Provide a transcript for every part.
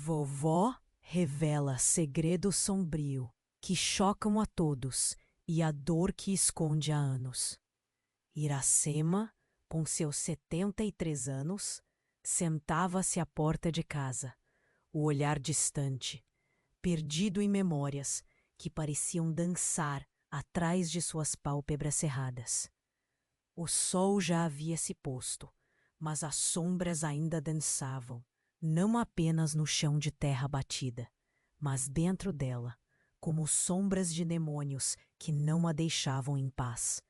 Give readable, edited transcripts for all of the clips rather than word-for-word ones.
Vovó revela segredo sombrio que chocam a todos e a dor que esconde há anos. Iracema, com seus 73 anos, sentava-se à porta de casa, o olhar distante, perdido em memórias que pareciam dançar atrás de suas pálpebras cerradas. O sol já havia se posto, mas as sombras ainda dançavam, não apenas no chão de terra batida, mas dentro dela, como sombras de demônios que não a deixavam em paz.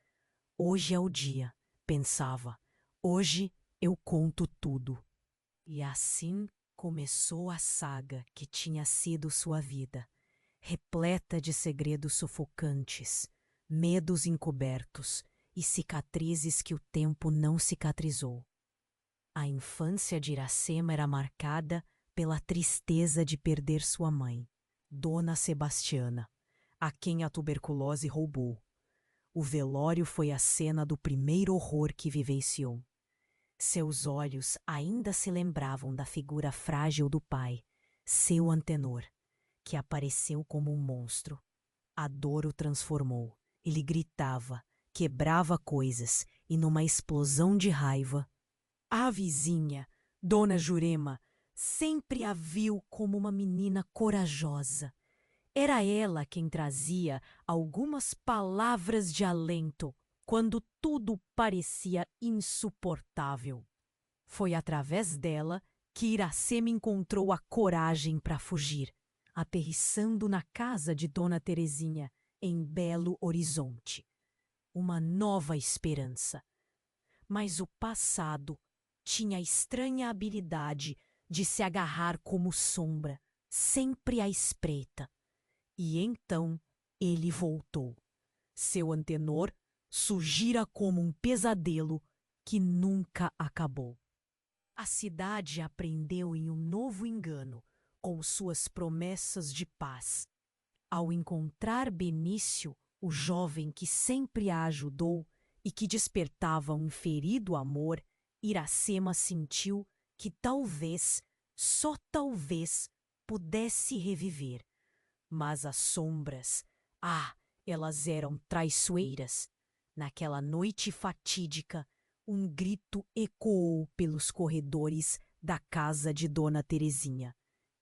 Hoje é o dia, pensava. Hoje eu conto tudo. E assim começou a saga que tinha sido sua vida, repleta de segredos sufocantes, medos encobertos e cicatrizes que o tempo não cicatrizou. A infância de Iracema era marcada pela tristeza de perder sua mãe, Dona Sebastiana, a quem a tuberculose roubou. O velório foi a cena do primeiro horror que vivenciou. Seus olhos ainda se lembravam da figura frágil do pai, seu Antenor, que apareceu como um monstro. A dor o transformou. Ele gritava, quebrava coisas e, numa explosão de raiva, a vizinha, Dona Jurema, sempre a viu como uma menina corajosa. Era ela quem trazia algumas palavras de alento quando tudo parecia insuportável. Foi através dela que Iracema encontrou a coragem para fugir, aterrissando na casa de Dona Terezinha, em Belo Horizonte. Uma nova esperança. Mas o passado tinha a estranha habilidade de se agarrar como sombra, sempre à espreita. E então ele voltou. Seu Antenor surgira como um pesadelo que nunca acabou. A cidade aprendeu em um novo engano, com suas promessas de paz. Ao encontrar Benício, o jovem que sempre a ajudou e que despertava um ferido amor, Iracema sentiu que talvez, só talvez, pudesse reviver. Mas as sombras, elas eram traiçoeiras. Naquela noite fatídica, um grito ecoou pelos corredores da casa de Dona Terezinha.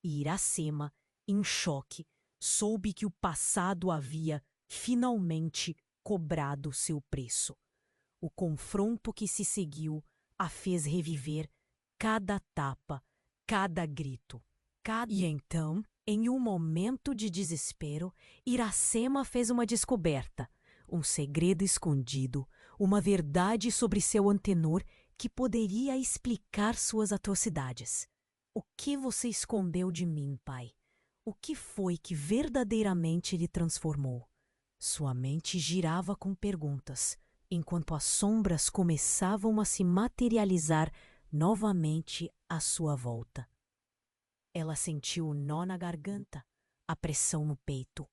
E Iracema, em choque, soube que o passado havia, finalmente, cobrado seu preço. O confronto que se seguiu a fez reviver cada tapa, cada grito. E então, em um momento de desespero, Iracema fez uma descoberta, um segredo escondido, uma verdade sobre seu Antenor que poderia explicar suas atrocidades. O que você escondeu de mim, pai? O que foi que verdadeiramente lhe transformou? Sua mente girava com perguntas, enquanto as sombras começavam a se materializar novamente à sua volta. Ela sentiu o nó na garganta, a pressão no peito.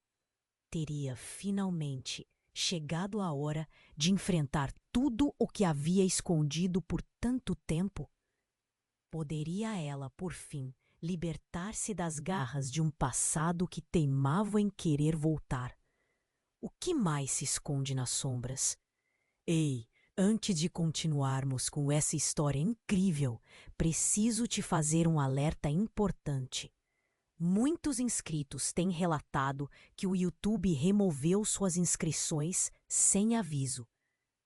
Teria finalmente chegado a hora de enfrentar tudo o que havia escondido por tanto tempo? Poderia ela, por fim, libertar-se das garras de um passado que teimava em querer voltar? O que mais se esconde nas sombras? Ei, antes de continuarmos com essa história incrível, preciso te fazer um alerta importante. Muitos inscritos têm relatado que o YouTube removeu suas inscrições sem aviso.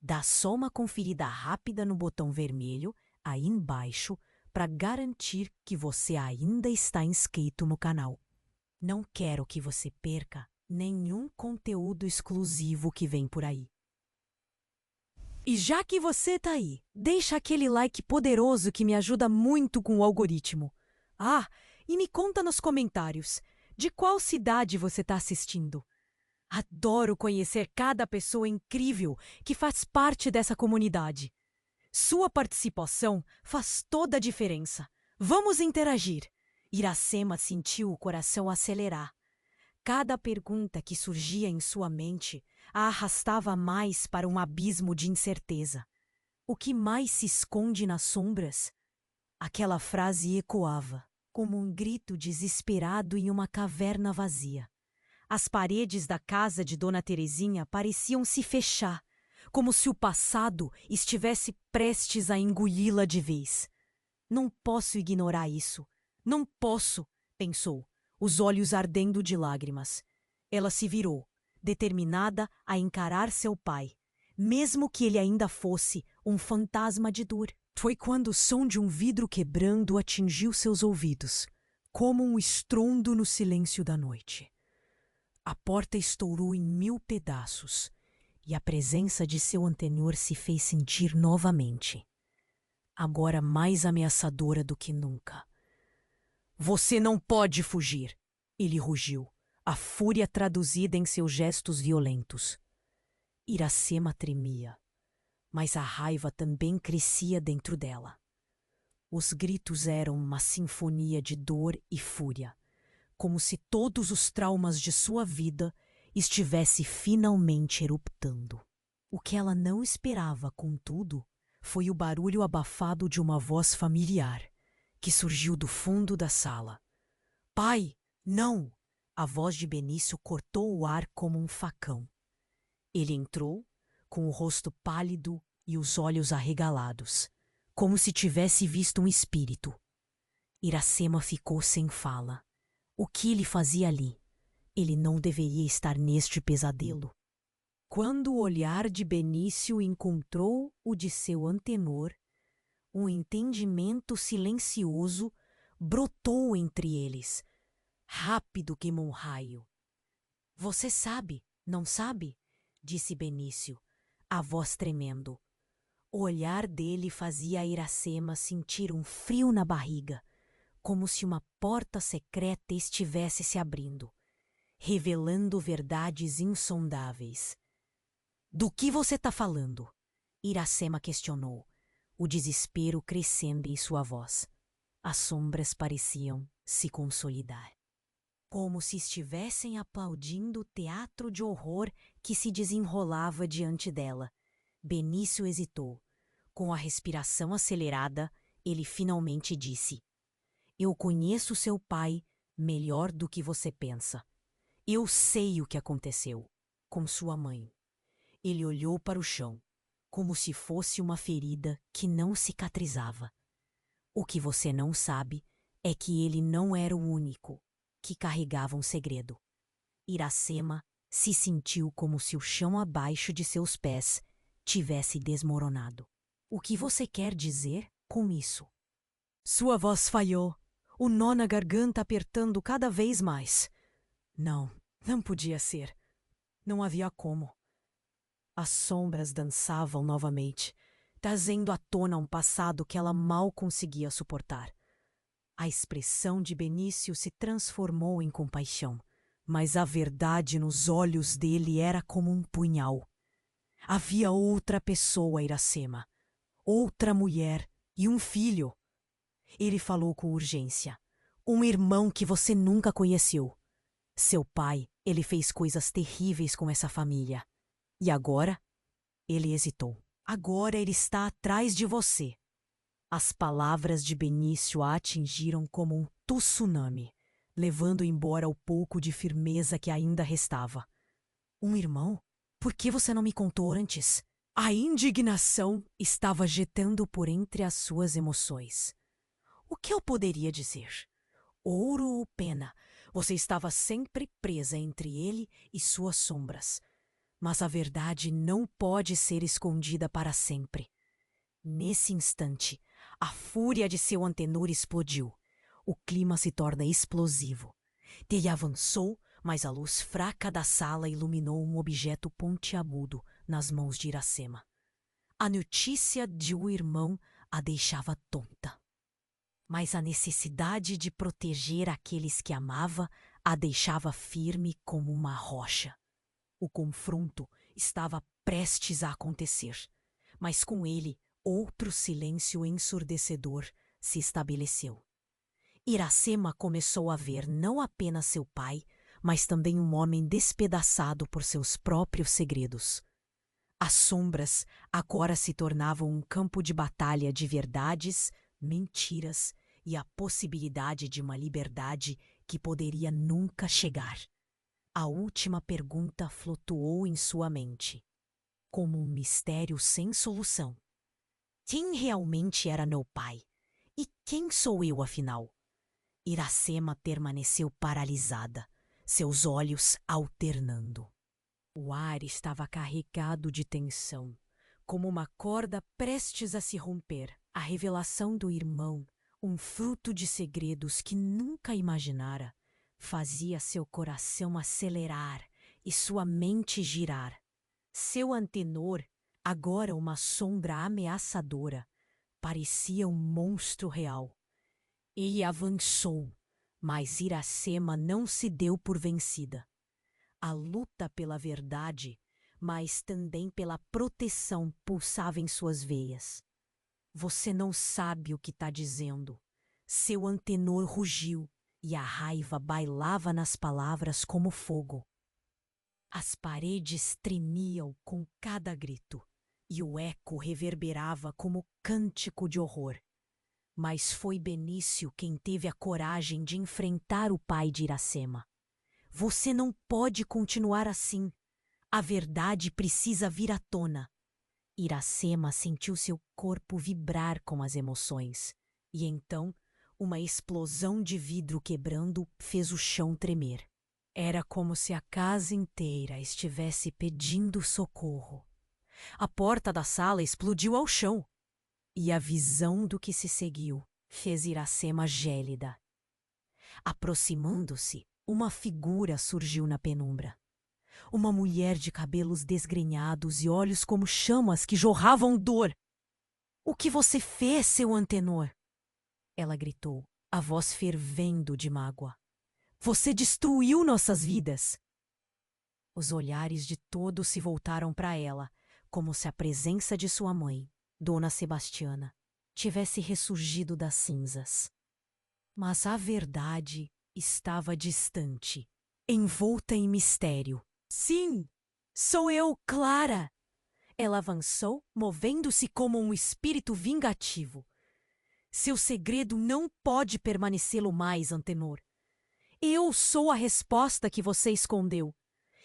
Dá só uma conferida rápida no botão vermelho, aí embaixo, para garantir que você ainda está inscrito no canal. Não quero que você perca nenhum conteúdo exclusivo que vem por aí. E já que você está aí, deixa aquele like poderoso que me ajuda muito com o algoritmo. E me conta nos comentários, de qual cidade você está assistindo? Adoro conhecer cada pessoa incrível que faz parte dessa comunidade. Sua participação faz toda a diferença. Vamos interagir. Iracema sentiu o coração acelerar. Cada pergunta que surgia em sua mente a arrastava mais para um abismo de incerteza. O que mais se esconde nas sombras? Aquela frase ecoava, como um grito desesperado em uma caverna vazia. As paredes da casa de Dona Terezinha pareciam se fechar, como se o passado estivesse prestes a engoli-la de vez. Não posso ignorar isso. Não posso, pensou, os olhos ardendo de lágrimas. Ela se virou, determinada a encarar seu pai, mesmo que ele ainda fosse um fantasma de dor. Foi quando o som de um vidro quebrando atingiu seus ouvidos, como um estrondo no silêncio da noite. A porta estourou em 1000 pedaços e a presença de seu antenor se fez sentir novamente, agora mais ameaçadora do que nunca. Você não pode fugir, ele rugiu, a fúria traduzida em seus gestos violentos. Iracema tremia, mas a raiva também crescia dentro dela. Os gritos eram uma sinfonia de dor e fúria, como se todos os traumas de sua vida estivessem finalmente eruptando. O que ela não esperava, contudo, foi o barulho abafado de uma voz familiar, que surgiu do fundo da sala. Pai, não! A voz de Benício cortou o ar como um facão. Ele entrou, com o rosto pálido e os olhos arregalados, como se tivesse visto um espírito. Iracema ficou sem fala. O que ele fazia ali? Ele não deveria estar neste pesadelo. Quando o olhar de Benício encontrou o de seu antenor, um entendimento silencioso brotou entre eles, rápido como um raio. Você sabe, não sabe? Disse Benício, a voz tremendo. O olhar dele fazia a Iracema sentir um frio na barriga, como se uma porta secreta estivesse se abrindo, revelando verdades insondáveis. Do que você está falando? Iracema questionou, o desespero crescendo em sua voz. As sombras pareciam se consolidar, como se estivessem aplaudindo o teatro de horror que se desenrolava diante dela. Benício hesitou. Com a respiração acelerada, ele finalmente disse: Eu conheço seu pai melhor do que você pensa. Eu sei o que aconteceu com sua mãe. Ele olhou para o chão, como se fosse uma ferida que não cicatrizava. O que você não sabe é que ele não era o único que carregava um segredo. Iracema se sentiu como se o chão abaixo de seus pés tivesse desmoronado. O que você quer dizer com isso? Sua voz falhou, o nó na garganta apertando cada vez mais. Não podia ser. Não havia como. As sombras dançavam novamente, trazendo à tona um passado que ela mal conseguia suportar. A expressão de Benício se transformou em compaixão, mas a verdade nos olhos dele era como um punhal. Havia outra pessoa, Iracema, outra mulher e um filho. Ele falou com urgência. Um irmão que você nunca conheceu. Seu pai, ele fez coisas terríveis com essa família. E agora? Ele hesitou. Agora ele está atrás de você. As palavras de Benício a atingiram como um tsunami, levando embora o pouco de firmeza que ainda restava. Um irmão? Por que você não me contou antes? A indignação estava jetando por entre as suas emoções. O que eu poderia dizer? Ouro ou pena? Você estava sempre presa entre ele e suas sombras. Mas a verdade não pode ser escondida para sempre. Nesse instante, a fúria de seu antenor explodiu. O clima se torna explosivo. Ele avançou, mas a luz fraca da sala iluminou um objeto pontiagudo nas mãos de Iracema. A notícia de um irmão a deixava tonta. Mas a necessidade de proteger aqueles que amava a deixava firme como uma rocha. O confronto estava prestes a acontecer, mas com ele outro silêncio ensurdecedor se estabeleceu. Iracema começou a ver não apenas seu pai, mas também um homem despedaçado por seus próprios segredos. As sombras agora se tornavam um campo de batalha de verdades, mentiras e a possibilidade de uma liberdade que poderia nunca chegar. A última pergunta flutuou em sua mente, como um mistério sem solução. Quem realmente era meu pai? E quem sou eu, afinal? Iracema permaneceu paralisada, seus olhos alternando. O ar estava carregado de tensão, como uma corda prestes a se romper. A revelação do irmão, um fruto de segredos que nunca imaginara, fazia seu coração acelerar e sua mente girar. Seu Antenor, agora uma sombra ameaçadora, parecia um monstro real. Ele avançou, mas Iracema não se deu por vencida. A luta pela verdade, mas também pela proteção pulsava em suas veias. Você não sabe o que está dizendo. Seu Antenor rugiu e a raiva bailava nas palavras como fogo. As paredes tremiam com cada grito e o eco reverberava como cântico de horror. Mas foi Benício quem teve a coragem de enfrentar o pai de Iracema. Você não pode continuar assim. A verdade precisa vir à tona. Iracema sentiu seu corpo vibrar com as emoções. E então, uma explosão de vidro quebrando fez o chão tremer. Era como se a casa inteira estivesse pedindo socorro. A porta da sala explodiu ao chão. E a visão do que se seguiu fez Iracema gélida. Aproximando-se, uma figura surgiu na penumbra. Uma mulher de cabelos desgrenhados e olhos como chamas que jorravam dor. "O que você fez, seu Antenor?" Ela gritou, a voz fervendo de mágoa. "Você destruiu nossas vidas!" Os olhares de todos se voltaram para ela, como se a presença de sua mãe, Dona Sebastiana, tivesse ressurgido das cinzas. Mas a verdade estava distante, envolta em mistério. "Sim, sou eu, Clara!" Ela avançou, movendo-se como um espírito vingativo. "Seu segredo não pode permanecê-lo mais, Antenor. Eu sou a resposta que você escondeu.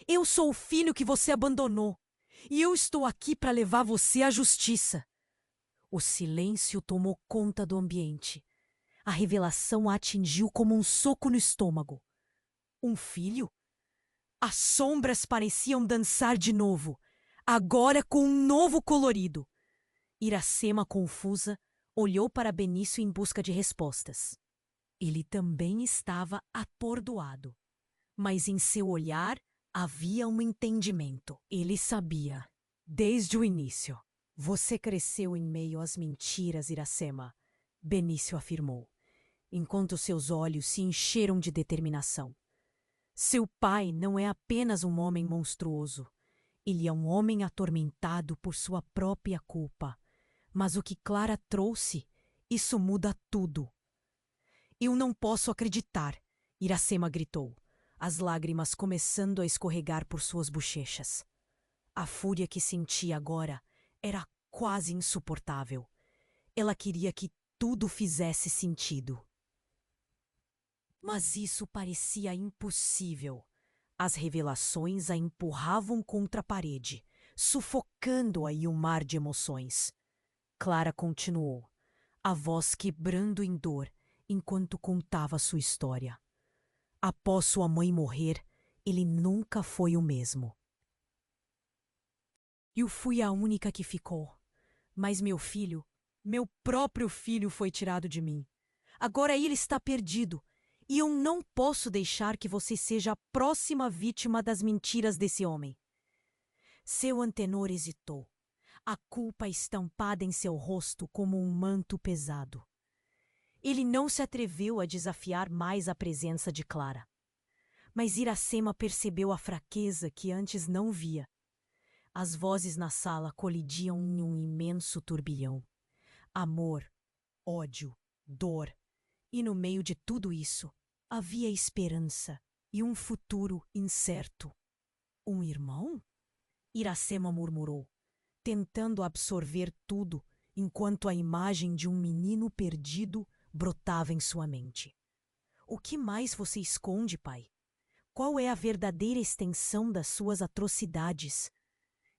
Eu sou o filho que você abandonou. E eu estou aqui para levar você à justiça." O silêncio tomou conta do ambiente. A revelação a atingiu como um soco no estômago. Um filho? As sombras pareciam dançar de novo, agora com um novo colorido. Iracema, confusa, olhou para Benício em busca de respostas. Ele também estava atordoado, mas em seu olhar havia um entendimento. Ele sabia, desde o início. "Você cresceu em meio às mentiras, Iracema", Benício afirmou, enquanto seus olhos se encheram de determinação. "Seu pai não é apenas um homem monstruoso. Ele é um homem atormentado por sua própria culpa. Mas o que Clara trouxe, isso muda tudo." "Eu não posso acreditar", Iracema gritou, as lágrimas começando a escorregar por suas bochechas. A fúria que sentia agora era quase insuportável. Ela queria que tudo fizesse sentido. Mas isso parecia impossível. As revelações a empurravam contra a parede, sufocando-a em um mar de emoções. Clara continuou, a voz quebrando em dor enquanto contava sua história. Após sua mãe morrer, ele nunca foi o mesmo. "Eu fui a única que ficou. Mas meu filho, meu próprio filho foi tirado de mim. Agora ele está perdido. E eu não posso deixar que você seja a próxima vítima das mentiras desse homem." Seu Antenor hesitou, a culpa estampada em seu rosto como um manto pesado. Ele não se atreveu a desafiar mais a presença de Clara. Mas Iracema percebeu a fraqueza que antes não via. As vozes na sala colidiam em um imenso turbilhão. Amor, ódio, dor. E no meio de tudo isso, havia esperança e um futuro incerto. "Um irmão?" Iracema murmurou, tentando absorver tudo, enquanto a imagem de um menino perdido brotava em sua mente. O que mais você esconde, pai? Qual é a verdadeira extensão das suas atrocidades?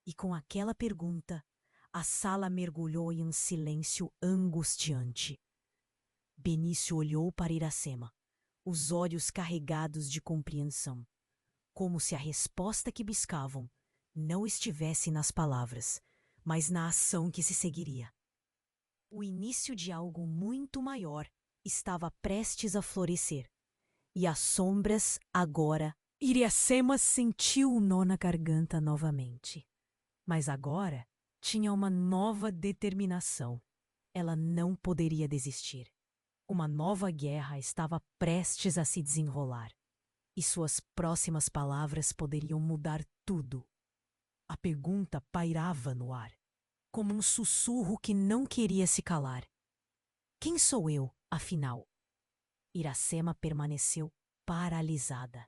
E com aquela pergunta, a sala mergulhou em um silêncio angustiante. Benício olhou para Iracema, os olhos carregados de compreensão, como se a resposta que buscavam não estivesse nas palavras, mas na ação que se seguiria. O início de algo muito maior estava prestes a florescer, e as sombras agora... Iracema sentiu um nó na garganta novamente. Mas agora tinha uma nova determinação. Ela não poderia desistir. Uma nova guerra estava prestes a se desenrolar. E suas próximas palavras poderiam mudar tudo. A pergunta pairava no ar, como um sussurro que não queria se calar. Quem sou eu, afinal? Iracema permaneceu paralisada,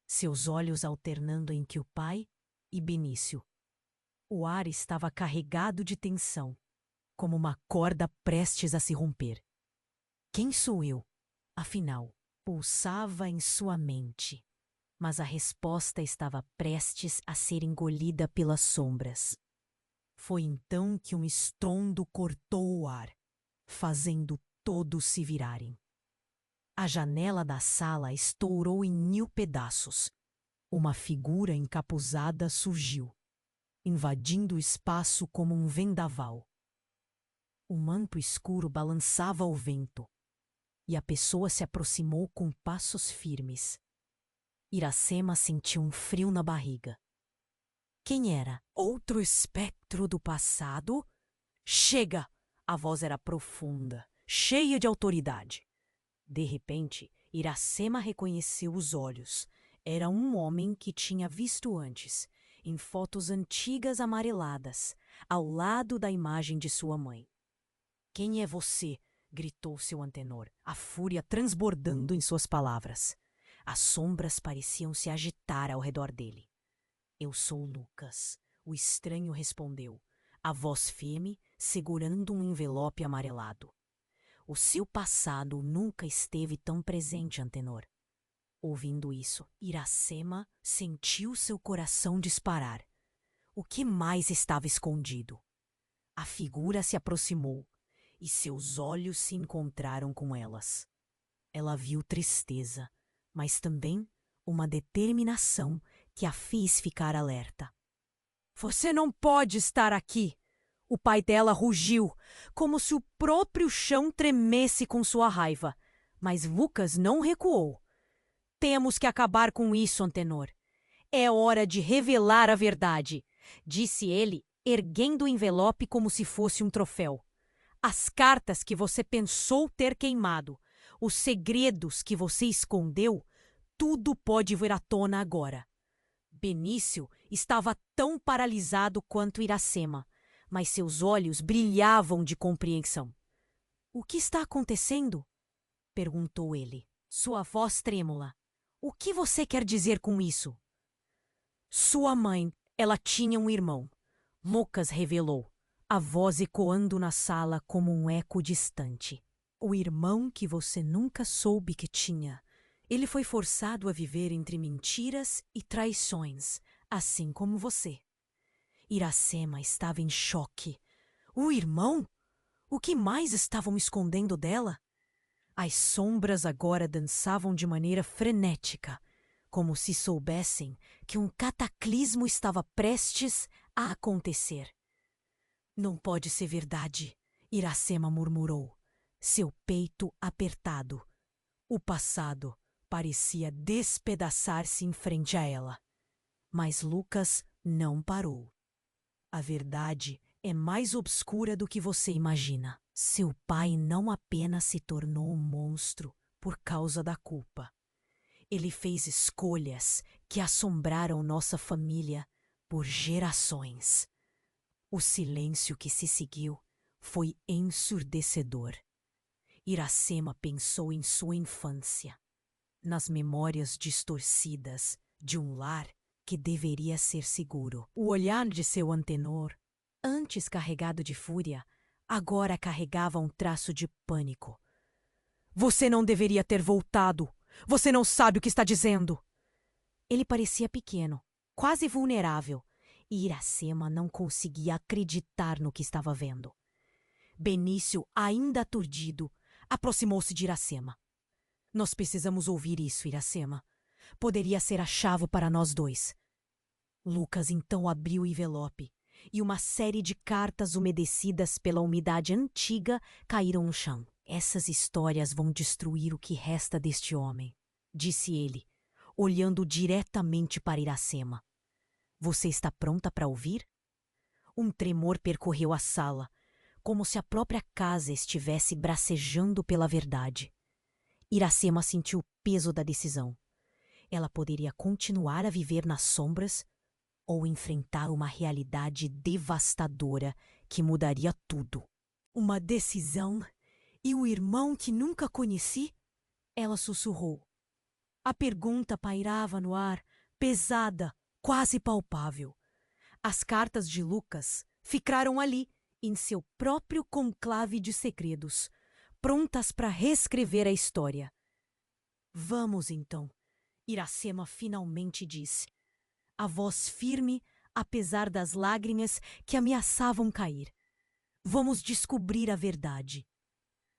seus olhos alternando entre o pai e Benício. O ar estava carregado de tensão, como uma corda prestes a se romper. Quem sou eu, afinal? Pulsava em sua mente, mas a resposta estava prestes a ser engolida pelas sombras. Foi então que um estrondo cortou o ar, fazendo todos se virarem. A janela da sala estourou em 1000 pedaços. Uma figura encapuzada surgiu, invadindo o espaço como um vendaval. O manto escuro balançava ao vento, e a pessoa se aproximou com passos firmes. Iracema sentiu um frio na barriga. Quem era? Outro espectro do passado? Chega! A voz era profunda, cheia de autoridade. De repente, Iracema reconheceu os olhos. Era um homem que tinha visto antes, em fotos antigas amareladas, ao lado da imagem de sua mãe. Quem é você? Gritou seu antenor, a fúria transbordando em suas palavras. As sombras pareciam se agitar ao redor dele. Eu sou Lucas, o estranho respondeu, a voz firme, segurando um envelope amarelado. O seu passado nunca esteve tão presente, antenor. Ouvindo isso, Iracema sentiu seu coração disparar. O que mais estava escondido? A figura se aproximou e seus olhos se encontraram com elas. Ela viu tristeza, mas também uma determinação que a fez ficar alerta. Você não pode estar aqui! O pai dela rugiu, como se o próprio chão tremesse com sua raiva. Mas Lucas não recuou. Temos que acabar com isso, antenor. É hora de revelar a verdade, disse ele, erguendo o envelope como se fosse um troféu. As cartas que você pensou ter queimado, os segredos que você escondeu, tudo pode vir à tona agora. Benício estava tão paralisado quanto Iracema, mas seus olhos brilhavam de compreensão. O que está acontecendo? Perguntou ele, sua voz trêmula. O que você quer dizer com isso? Sua mãe, ela tinha um irmão. Lucas revelou, a voz ecoando na sala como um eco distante. O irmão que você nunca soube que tinha. Ele foi forçado a viver entre mentiras e traições, assim como você. Iracema estava em choque. O irmão? O que mais estavam escondendo dela? As sombras agora dançavam de maneira frenética, como se soubessem que um cataclismo estava prestes a acontecer. Não pode ser verdade, Iracema murmurou, seu peito apertado. O passado parecia despedaçar-se em frente a ela. Mas Lucas não parou. A verdade é mais obscura do que você imagina. Seu pai não apenas se tornou um monstro por causa da culpa. Ele fez escolhas que assombraram nossa família por gerações. O silêncio que se seguiu foi ensurdecedor. Iracema pensou em sua infância, nas memórias distorcidas de um lar que deveria ser seguro. O olhar de seu antenor, antes carregado de fúria, agora carregava um traço de pânico. Você não deveria ter voltado. Você não sabe o que está dizendo. Ele parecia pequeno, quase vulnerável, e Iracema não conseguia acreditar no que estava vendo. Benício, ainda aturdido, aproximou-se de Iracema. Nós precisamos ouvir isso, Iracema. Poderia ser a chave para nós dois. Lucas então abriu o envelope e uma série de cartas umedecidas pela umidade antiga caíram no chão. Essas histórias vão destruir o que resta deste homem, disse ele, olhando diretamente para Iracema. Você está pronta para ouvir? Um tremor percorreu a sala, como se a própria casa estivesse bracejando pela verdade. Iracema sentiu o peso da decisão. Ela poderia continuar a viver nas sombras ou enfrentar uma realidade devastadora que mudaria tudo. Uma decisão e o irmão que nunca conheci? Ela sussurrou. A pergunta pairava no ar, pesada, quase palpável. As cartas de Lucas ficaram ali, em seu próprio conclave de segredos, prontas para reescrever a história. Vamos então, Iracema finalmente disse. A voz firme, apesar das lágrimas que ameaçavam cair. Vamos descobrir a verdade.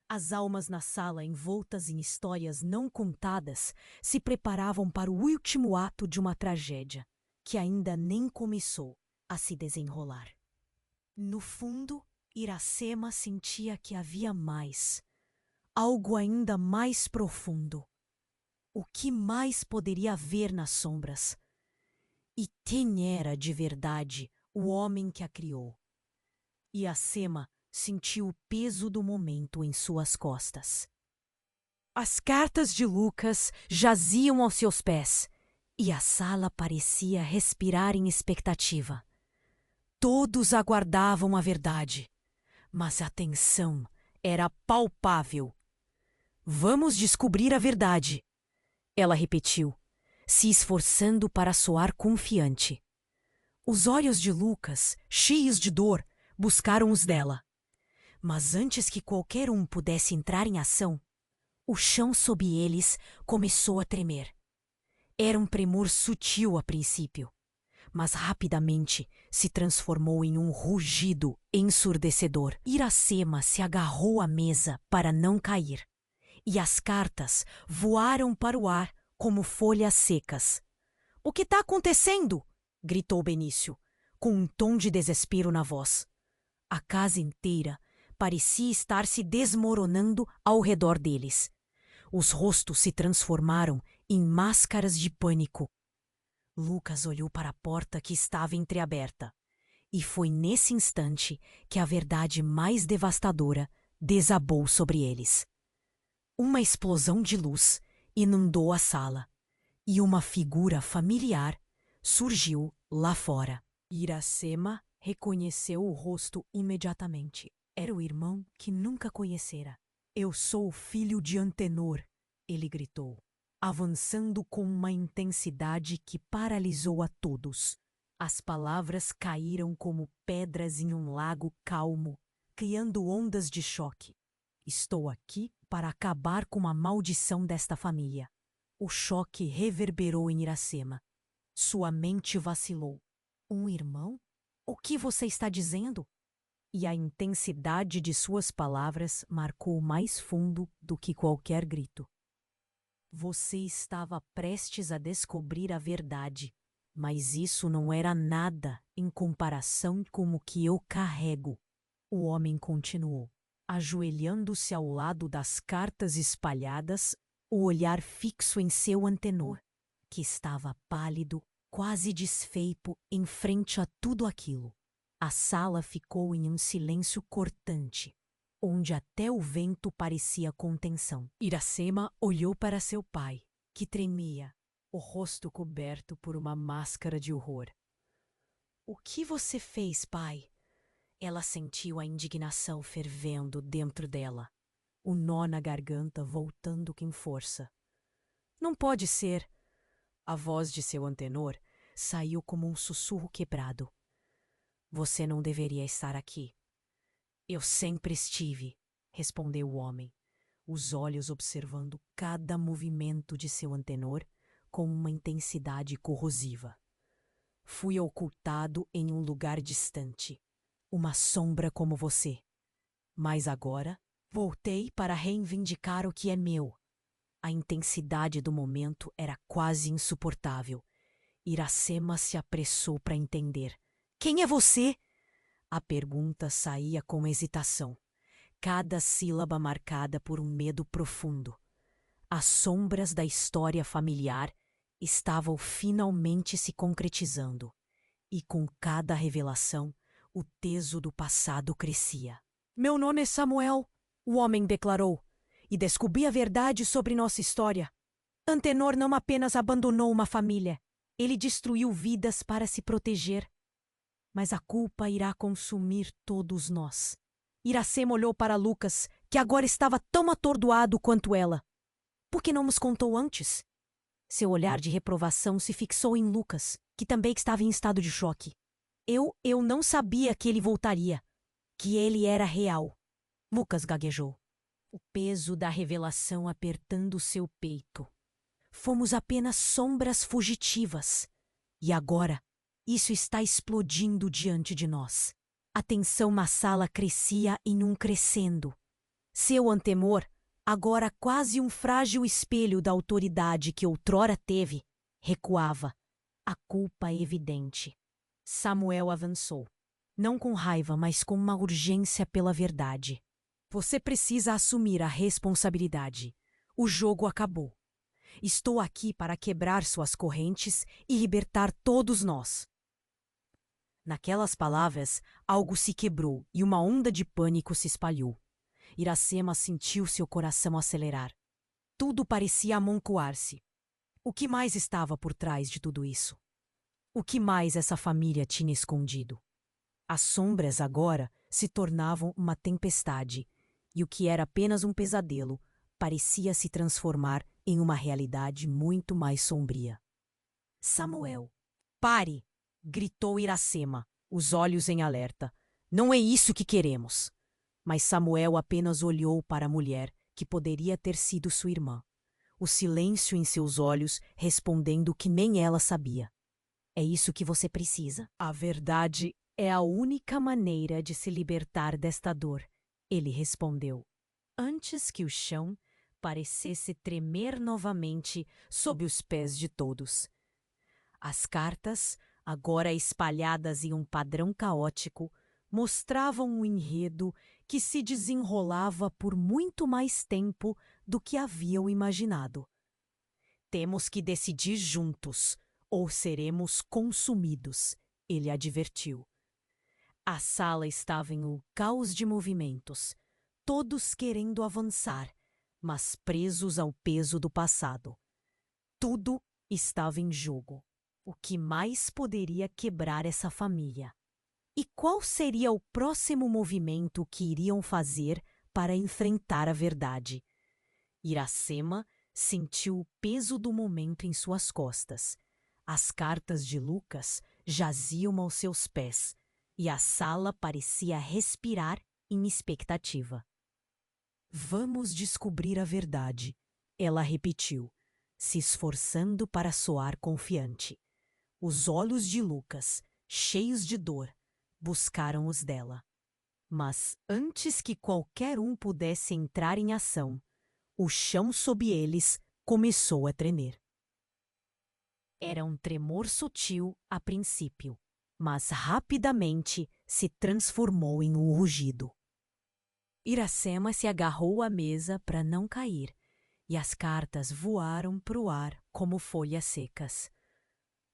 As almas na sala, envoltas em histórias não contadas, se preparavam para o último ato de uma tragédia, que ainda nem começou a se desenrolar. No fundo, Iracema sentia que havia mais, algo ainda mais profundo. O que mais poderia haver nas sombras? E quem era de verdade o homem que a criou? Iracema sentiu o peso do momento em suas costas. As cartas de Lucas jaziam aos seus pés e a sala parecia respirar em expectativa. Todos aguardavam a verdade, mas a tensão era palpável. Vamos descobrir a verdade, ela repetiu, se esforçando para soar confiante. Os olhos de Lucas, cheios de dor, buscaram os dela. Mas antes que qualquer um pudesse entrar em ação, o chão sob eles começou a tremer. Era um tremor sutil a princípio, mas rapidamente se transformou em um rugido ensurdecedor. Iracema se agarrou à mesa para não cair, e as cartas voaram para o ar como folhas secas. — O que está acontecendo? Gritou Benício, com um tom de desespero na voz. A casa inteira parecia estar se desmoronando ao redor deles. Os rostos se transformaram em máscaras de pânico. Lucas olhou para a porta que estava entreaberta, e foi nesse instante que a verdade mais devastadora desabou sobre eles. Uma explosão de luz inundou a sala, e uma figura familiar surgiu lá fora. Iracema reconheceu o rosto imediatamente. Era o irmão que nunca conhecera. Eu sou o filho de Antenor, ele gritou, avançando com uma intensidade que paralisou a todos. As palavras caíram como pedras em um lago calmo, criando ondas de choque. Estou aqui para acabar com a maldição desta família. O choque reverberou em Iracema. Sua mente vacilou. Um irmão? O que você está dizendo? E a intensidade de suas palavras marcou mais fundo do que qualquer grito. Você estava prestes a descobrir a verdade, mas isso não era nada em comparação com o que eu carrego. O homem continuou, ajoelhando-se ao lado das cartas espalhadas, o olhar fixo em seu Antenor, que estava pálido, quase desfeito em frente a tudo aquilo. A sala ficou em um silêncio cortante, onde até o vento parecia com tensão. Iracema olhou para seu pai, que tremia, o rosto coberto por uma máscara de horror. — O que você fez, pai? Ela sentiu a indignação fervendo dentro dela, o nó na garganta voltando com força. — Não pode ser! A voz de seu Antenor saiu como um sussurro quebrado. Você não deveria estar aqui. Eu sempre estive, respondeu o homem, os olhos observando cada movimento de seu antenor com uma intensidade corrosiva. Fui ocultado em um lugar distante, uma sombra como você. Mas agora voltei para reivindicar o que é meu. A intensidade do momento era quase insuportável. Iracema se apressou para entender. Quem é você? A pergunta saía com hesitação, cada sílaba marcada por um medo profundo. As sombras da história familiar estavam finalmente se concretizando, e com cada revelação, o peso do passado crescia. Meu nome é Samuel, o homem declarou, e descobri a verdade sobre nossa história. Antenor não apenas abandonou uma família, ele destruiu vidas para se proteger. Mas a culpa irá consumir todos nós. Iracema olhou para Lucas, que agora estava tão atordoado quanto ela. Por que não nos contou antes? Seu olhar de reprovação se fixou em Lucas, que também estava em estado de choque. Eu não sabia que ele voltaria, que ele era real. Lucas gaguejou, o peso da revelação apertando seu peito. Fomos apenas sombras fugitivas. E agora, isso está explodindo diante de nós. A tensão na sala crescia em um crescendo. Seu antemor, agora quase um frágil espelho da autoridade que outrora teve, recuava, a culpa evidente. Samuel avançou, não com raiva, mas com uma urgência pela verdade. Você precisa assumir a responsabilidade. O jogo acabou. Estou aqui para quebrar suas correntes e libertar todos nós. Naquelas palavras, algo se quebrou e uma onda de pânico se espalhou. Iracema sentiu seu coração acelerar. Tudo parecia amontoar-se. O que mais estava por trás de tudo isso? O que mais essa família tinha escondido? As sombras agora se tornavam uma tempestade, e o que era apenas um pesadelo parecia se transformar em uma realidade muito mais sombria. Samuel, pare! Gritou Iracema, os olhos em alerta. Não é isso que queremos. Mas Samuel apenas olhou para a mulher, que poderia ter sido sua irmã. O silêncio em seus olhos respondendo que nem ela sabia. É isso que você precisa. A verdade é a única maneira de se libertar desta dor, ele respondeu, antes que o chão parecesse tremer novamente sob os pés de todos. As cartas, agora espalhadas em um padrão caótico, mostravam um enredo que se desenrolava por muito mais tempo do que haviam imaginado. Temos que decidir juntos, ou seremos consumidos, ele advertiu. A sala estava em um caos de movimentos, todos querendo avançar, mas presos ao peso do passado. Tudo estava em jogo. O que mais poderia quebrar essa família? E qual seria o próximo movimento que iriam fazer para enfrentar a verdade? Iracema sentiu o peso do momento em suas costas. As cartas de Lucas jaziam aos seus pés, e a sala parecia respirar em expectativa. Vamos descobrir a verdade, ela repetiu, se esforçando para soar confiante. Os olhos de Lucas, cheios de dor, buscaram os dela. Mas antes que qualquer um pudesse entrar em ação, o chão sob eles começou a tremer. Era um tremor sutil a princípio, mas rapidamente se transformou em um rugido. Iracema se agarrou à mesa para não cair, e as cartas voaram para o ar como folhas secas.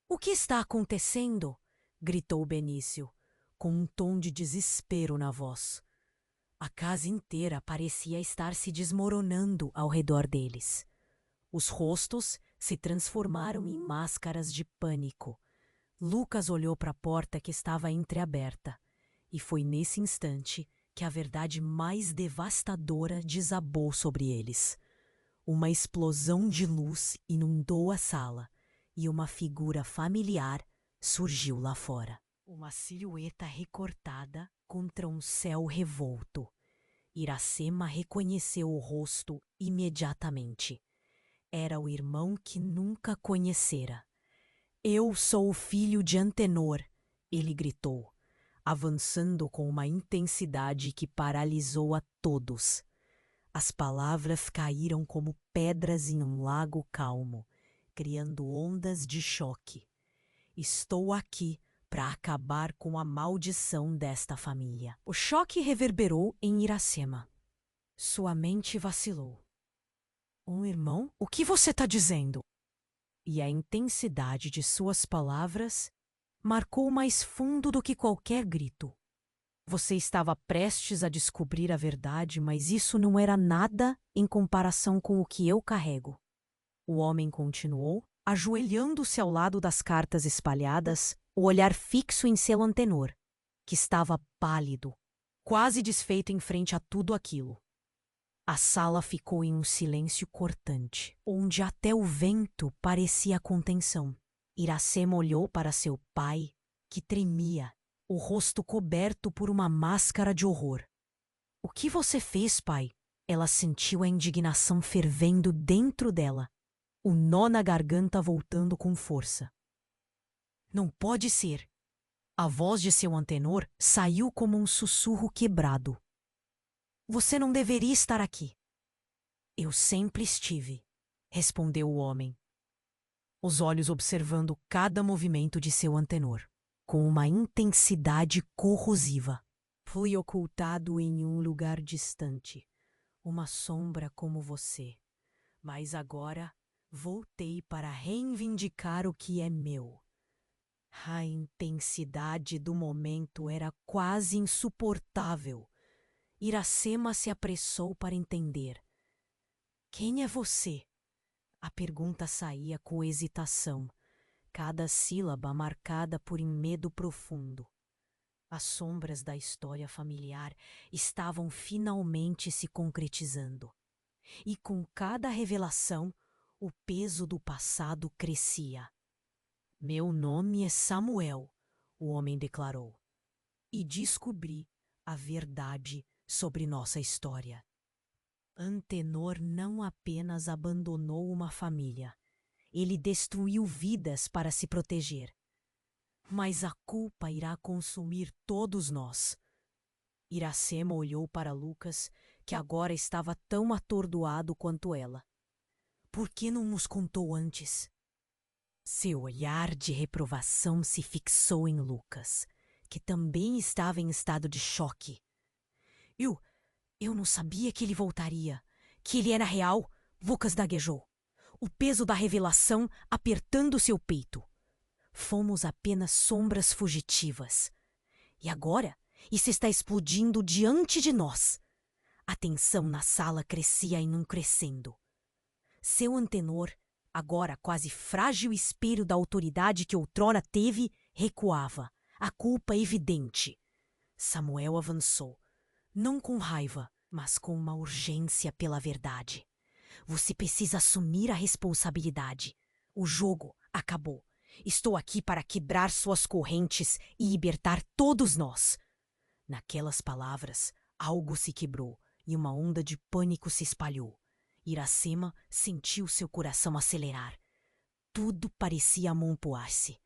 O que está acontecendo? Gritou Benício, com um tom de desespero na voz. A casa inteira parecia estar se desmoronando ao redor deles. Os rostos se transformaram em máscaras de pânico. Lucas olhou para a porta que estava entreaberta, e foi nesse instante que a verdade mais devastadora desabou sobre eles. Uma explosão de luz inundou a sala, e uma figura familiar surgiu lá fora. Uma silhueta recortada contra um céu revolto. Iracema reconheceu o rosto imediatamente. Era o irmão que nunca conhecera. Eu sou o filho de Antenor, ele gritou, avançando com uma intensidade que paralisou a todos. As palavras caíram como pedras em um lago calmo, criando ondas de choque. Estou aqui para acabar com a maldição desta família. O choque reverberou em Iracema. Sua mente vacilou. Um irmão? O que você está dizendo? E a intensidade de suas palavras marcou mais fundo do que qualquer grito. Você estava prestes a descobrir a verdade, mas isso não era nada em comparação com o que eu carrego. O homem continuou, ajoelhando-se ao lado das cartas espalhadas, o olhar fixo em seu antenor, que estava pálido, quase desfeito em frente a tudo aquilo. A sala ficou em um silêncio cortante, onde até o vento parecia contenção. Iracema olhou para seu pai, que tremia, o rosto coberto por uma máscara de horror. O que você fez, pai? Ela sentiu a indignação fervendo dentro dela, o nó na garganta voltando com força. Não pode ser. A voz de seu antenor saiu como um sussurro quebrado. Você não deveria estar aqui. Eu sempre estive, respondeu o homem, os olhos observando cada movimento de seu antenor, com uma intensidade corrosiva. Fui ocultado em um lugar distante, uma sombra como você, mas agora voltei para reivindicar o que é meu. A intensidade do momento era quase insuportável. Iracema se apressou para entender. Quem é você? A pergunta saía com hesitação, cada sílaba marcada por um medo profundo. As sombras da história familiar estavam finalmente se concretizando. E com cada revelação, o peso do passado crescia. Meu nome é Samuel, o homem declarou, e descobri a verdade sobre nossa história. Antenor não apenas abandonou uma família, ele destruiu vidas para se proteger. Mas a culpa irá consumir todos nós. Iracema olhou para Lucas, que agora estava tão atordoado quanto ela. Por que não nos contou antes? Seu olhar de reprovação se fixou em Lucas, que também estava em estado de choque. Eu não sabia que ele voltaria, que ele era real, Lucas gaguejou, o peso da revelação apertando seu peito. Fomos apenas sombras fugitivas. E agora, isso está explodindo diante de nós. A tensão na sala crescia em um crescendo. Seu antenor, agora quase frágil espelho da autoridade que outrora teve, recuava, a culpa evidente. Samuel avançou, não com raiva, mas com uma urgência pela verdade. Você precisa assumir a responsabilidade. O jogo acabou. Estou aqui para quebrar suas correntes e libertar todos nós. Naquelas palavras, algo se quebrou e uma onda de pânico se espalhou. Iracema sentiu seu coração acelerar. Tudo parecia amontoar-se.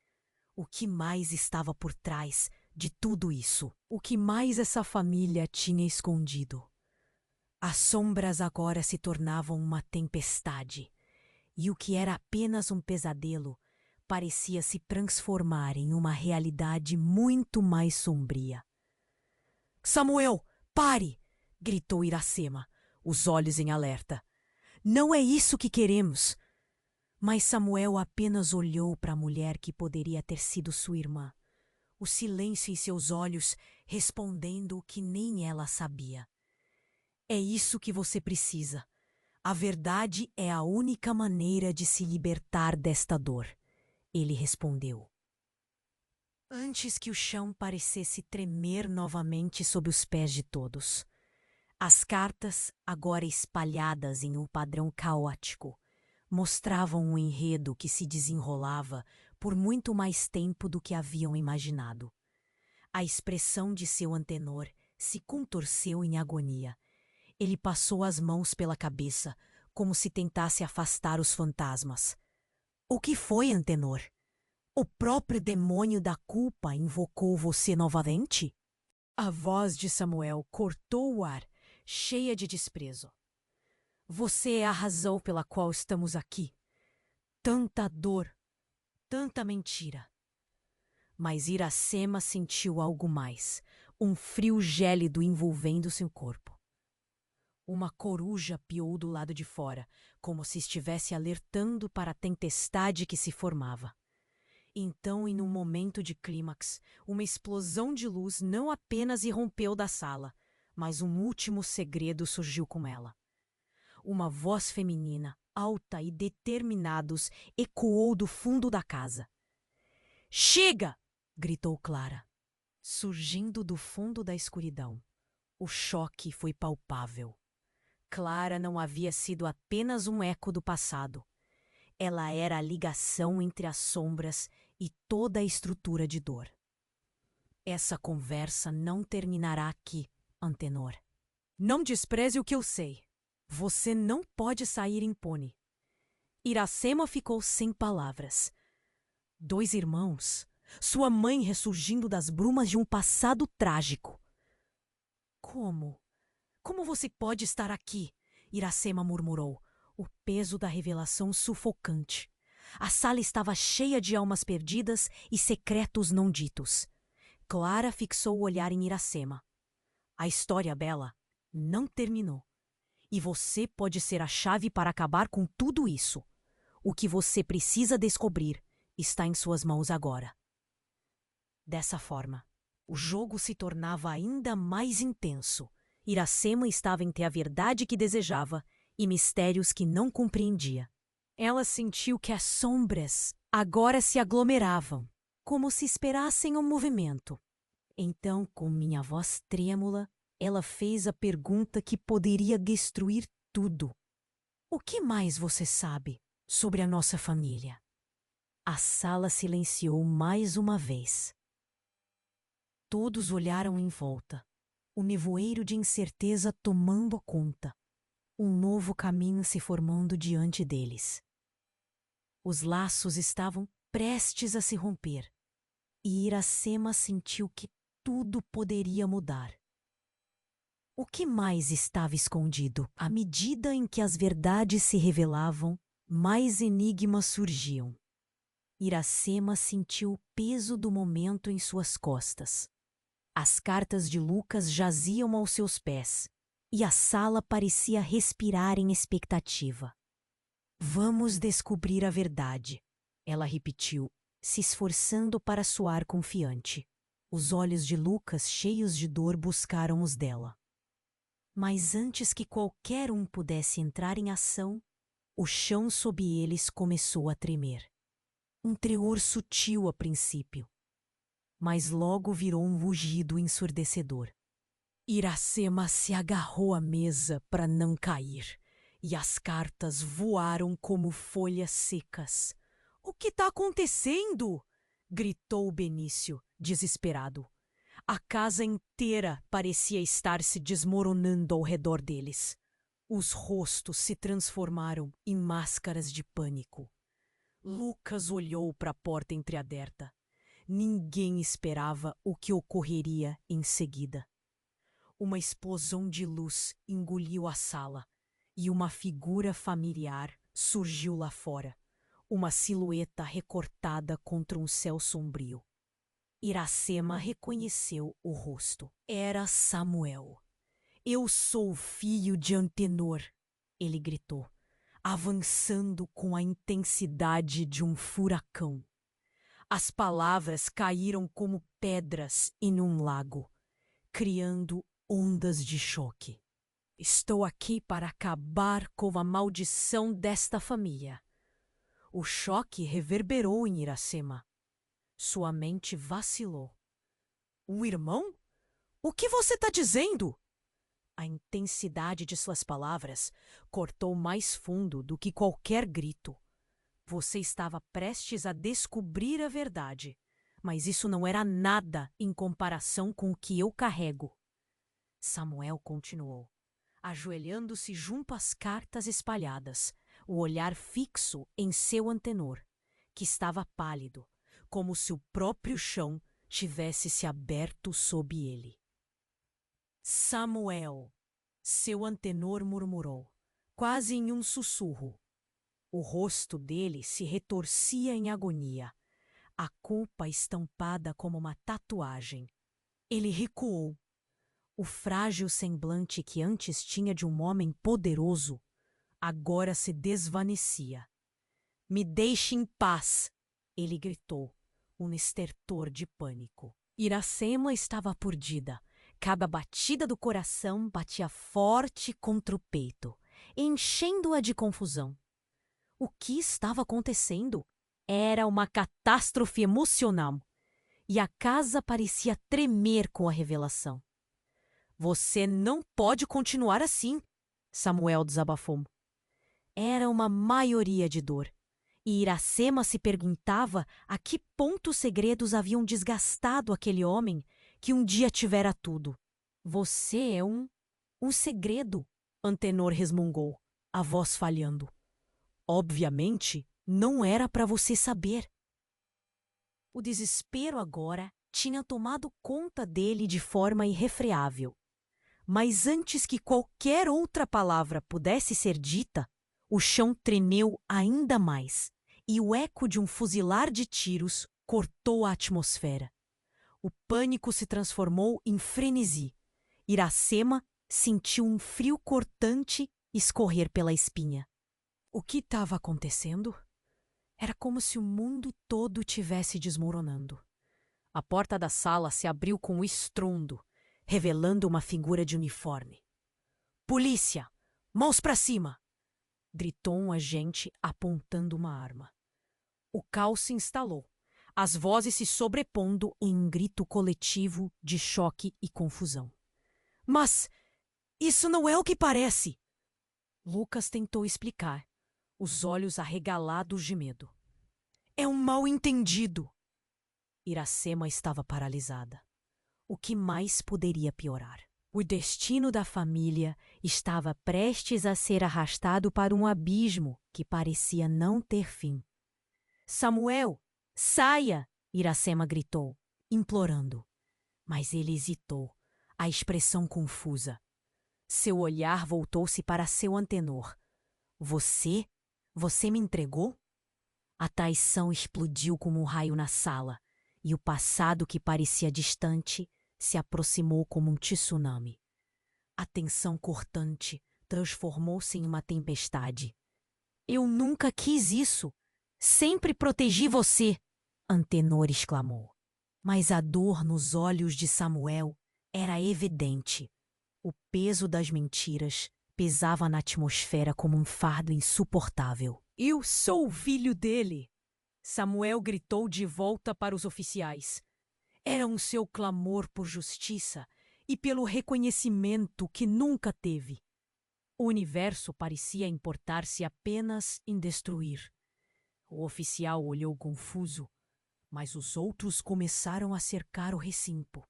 O que mais estava por trás de tudo isso? O que mais essa família tinha escondido? As sombras agora se tornavam uma tempestade, e o que era apenas um pesadelo parecia se transformar em uma realidade muito mais sombria. Samuel, pare! Gritou Iracema, os olhos em alerta. Não é isso que queremos! Mas Samuel apenas olhou para a mulher que poderia ter sido sua irmã, o silêncio em seus olhos respondendo o que nem ela sabia. É isso que você precisa. A verdade é a única maneira de se libertar desta dor, ele respondeu. Antes que o chão parecesse tremer novamente sob os pés de todos. As cartas, agora espalhadas em um padrão caótico, mostravam um enredo que se desenrolava por muito mais tempo do que haviam imaginado. A expressão de seu antenor se contorceu em agonia, Ele passou as mãos pela cabeça, como se tentasse afastar os fantasmas. O que foi, Antenor? O próprio demônio da culpa invocou você novamente? A voz de Samuel cortou o ar, cheia de desprezo. Você é a razão pela qual estamos aqui. Tanta dor, tanta mentira. Mas Iracema sentiu algo mais, um frio gélido envolvendo seu corpo. Uma coruja piou do lado de fora, como se estivesse alertando para a tempestade que se formava. Então, em um momento de clímax, uma explosão de luz não apenas irrompeu da sala, mas um último segredo surgiu com ela. Uma voz feminina, alta e determinados, ecoou do fundo da casa. Chega! Gritou Clara, surgindo do fundo da escuridão. O choque foi palpável. Clara não havia sido apenas um eco do passado. Ela era a ligação entre as sombras e toda a estrutura de dor. Essa conversa não terminará aqui, Antenor. Não despreze o que eu sei. Você não pode sair impune. Iracema ficou sem palavras. 2 irmãos, sua mãe ressurgindo das brumas de um passado trágico. Como? Como você pode estar aqui? Iracema murmurou, o peso da revelação sufocante. A sala estava cheia de almas perdidas e secretos não ditos. Clara fixou o olhar em Iracema. A história bela não terminou. E você pode ser a chave para acabar com tudo isso. O que você precisa descobrir está em suas mãos agora. Dessa forma, o jogo se tornava ainda mais intenso. Iracema estava entre a verdade que desejava e mistérios que não compreendia. Ela sentiu que as sombras agora se aglomeravam, como se esperassem um movimento. Então, com minha voz trêmula, ela fez a pergunta que poderia destruir tudo. O que mais você sabe sobre a nossa família? A sala silenciou mais uma vez. Todos olharam em volta, o nevoeiro de incerteza tomando conta, um novo caminho se formando diante deles. Os laços estavam prestes a se romper, e Iracema sentiu que tudo poderia mudar. O que mais estava escondido? À medida em que as verdades se revelavam, mais enigmas surgiam. Iracema sentiu o peso do momento em suas costas. As cartas de Lucas jaziam aos seus pés, e a sala parecia respirar em expectativa. Vamos descobrir a verdade, ela repetiu, se esforçando para soar confiante. Os olhos de Lucas, cheios de dor, buscaram os dela. Mas antes que qualquer um pudesse entrar em ação, o chão sob eles começou a tremer. Um tremor sutil a princípio, mas logo virou um rugido ensurdecedor. Iracema se agarrou à mesa para não cair, e as cartas voaram como folhas secas. — O que está acontecendo? Gritou Benício, desesperado. A casa inteira parecia estar se desmoronando ao redor deles. Os rostos se transformaram em máscaras de pânico. Lucas olhou para a porta entreaberta. Ninguém esperava o que ocorreria em seguida. Uma explosão de luz engoliu a sala e uma figura familiar surgiu lá fora, uma silhueta recortada contra um céu sombrio. Iracema reconheceu o rosto. Era Samuel. — Eu sou o filho de Antenor, ele gritou, avançando com a intensidade de um furacão. As palavras caíram como pedras em um lago, criando ondas de choque. Estou aqui para acabar com a maldição desta família. O choque reverberou em Iracema. Sua mente vacilou. Um irmão? O que você está dizendo? A intensidade de suas palavras cortou mais fundo do que qualquer grito. Você estava prestes a descobrir a verdade, mas isso não era nada em comparação com o que eu carrego. Samuel continuou. ajoelhando-se junto às cartas espalhadas, o olhar fixo em seu antenor, que estava pálido, como se o próprio chão tivesse se aberto sob ele. Samuel, seu antenor murmurou, quase em um sussurro. O rosto dele se retorcia em agonia, a culpa estampada como uma tatuagem. Ele recuou. O frágil semblante que antes tinha de um homem poderoso, agora se desvanecia. "Me deixe em paz!" ele gritou, um estertor de pânico. Iracema estava perdida. Cada batida do coração batia forte contra o peito, enchendo-a de confusão. O que estava acontecendo? Era uma catástrofe emocional, e a casa parecia tremer com a revelação. "Você não pode continuar assim", Samuel desabafou. Era uma maioria de dor, e Iracema se perguntava a que ponto os segredos haviam desgastado aquele homem que um dia tivera tudo. "Você é um segredo", Antenor resmungou, a voz falhando. "Obviamente, não era para você saber." O desespero agora tinha tomado conta dele de forma irrefreável. Mas antes que qualquer outra palavra pudesse ser dita, o chão tremeu ainda mais, e o eco de um fuzilar de tiros cortou a atmosfera. O pânico se transformou em frenesi. Iracema sentiu um frio cortante escorrer pela espinha. O que estava acontecendo? Era como se o mundo todo tivesse desmoronando. A porta da sala se abriu com um estrondo, revelando uma figura de uniforme. "Polícia! Mãos para cima!" gritou um agente apontando uma arma. O caos se instalou, as vozes se sobrepondo em um grito coletivo de choque e confusão. "Mas isso não é o que parece!" Lucas tentou explicar, os olhos arregalados de medo. "É um mal-entendido." Iracema estava paralisada. O que mais poderia piorar? O destino da família estava prestes a ser arrastado para um abismo que parecia não ter fim. "Samuel, saia!" Iracema gritou, implorando. Mas ele hesitou, a expressão confusa. Seu olhar voltou-se para seu antenor. Você? Você me entregou?" A traição explodiu como um raio na sala, e o passado que parecia distante se aproximou como um tsunami. A tensão cortante transformou-se em uma tempestade. "Eu nunca quis isso. Sempre protegi você!" Antenor exclamou. Mas a dor nos olhos de Samuel era evidente. O peso das mentiras pesava na atmosfera como um fardo insuportável. "Eu sou o filho dele!" Samuel gritou de volta para os oficiais. Era um seu clamor por justiça e pelo reconhecimento que nunca teve. O universo parecia importar-se apenas em destruir. O oficial olhou confuso, mas os outros começaram a cercar o recinto.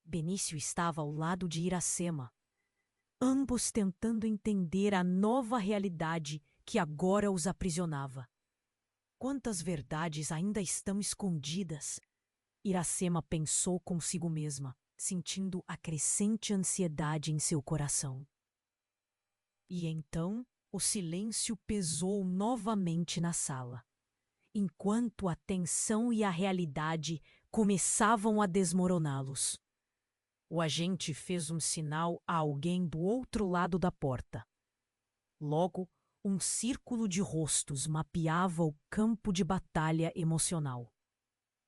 Benício estava ao lado de Iracema, ambos tentando entender a nova realidade que agora os aprisionava. Quantas verdades ainda estão escondidas? Iracema pensou consigo mesma, sentindo a crescente ansiedade em seu coração. E então o silêncio pesou novamente na sala, enquanto a tensão e a realidade começavam a desmoroná-los. O agente fez um sinal a alguém do outro lado da porta. Logo, um círculo de rostos mapeava o campo de batalha emocional.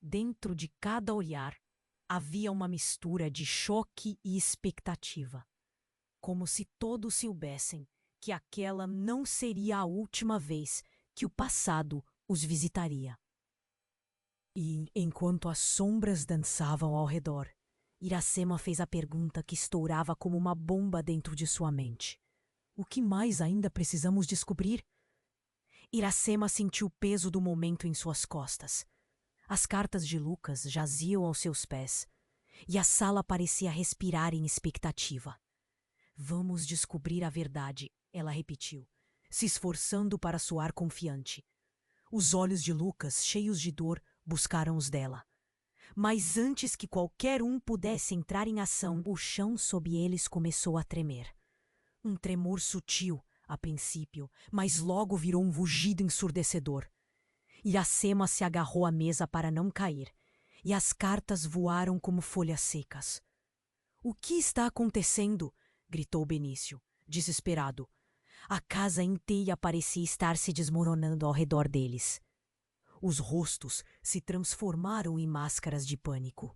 Dentro de cada olhar havia uma mistura de choque e expectativa, como se todos soubessem que aquela não seria a última vez que o passado os visitaria. E, enquanto as sombras dançavam ao redor, Iracema fez a pergunta que estourava como uma bomba dentro de sua mente. O que mais ainda precisamos descobrir? Iracema sentiu o peso do momento em suas costas. As cartas de Lucas jaziam aos seus pés, e a sala parecia respirar em expectativa. Vamos descobrir a verdade, ela repetiu, se esforçando para soar confiante. Os olhos de Lucas, cheios de dor, buscaram os dela. Mas antes que qualquer um pudesse entrar em ação, o chão sob eles começou a tremer. Um tremor sutil, a princípio, mas logo virou um rugido ensurdecedor. Iracema se agarrou à mesa para não cair, e as cartas voaram como folhas secas. "O que está acontecendo?" gritou Benício, desesperado. A casa inteira parecia estar se desmoronando ao redor deles. Os rostos se transformaram em máscaras de pânico.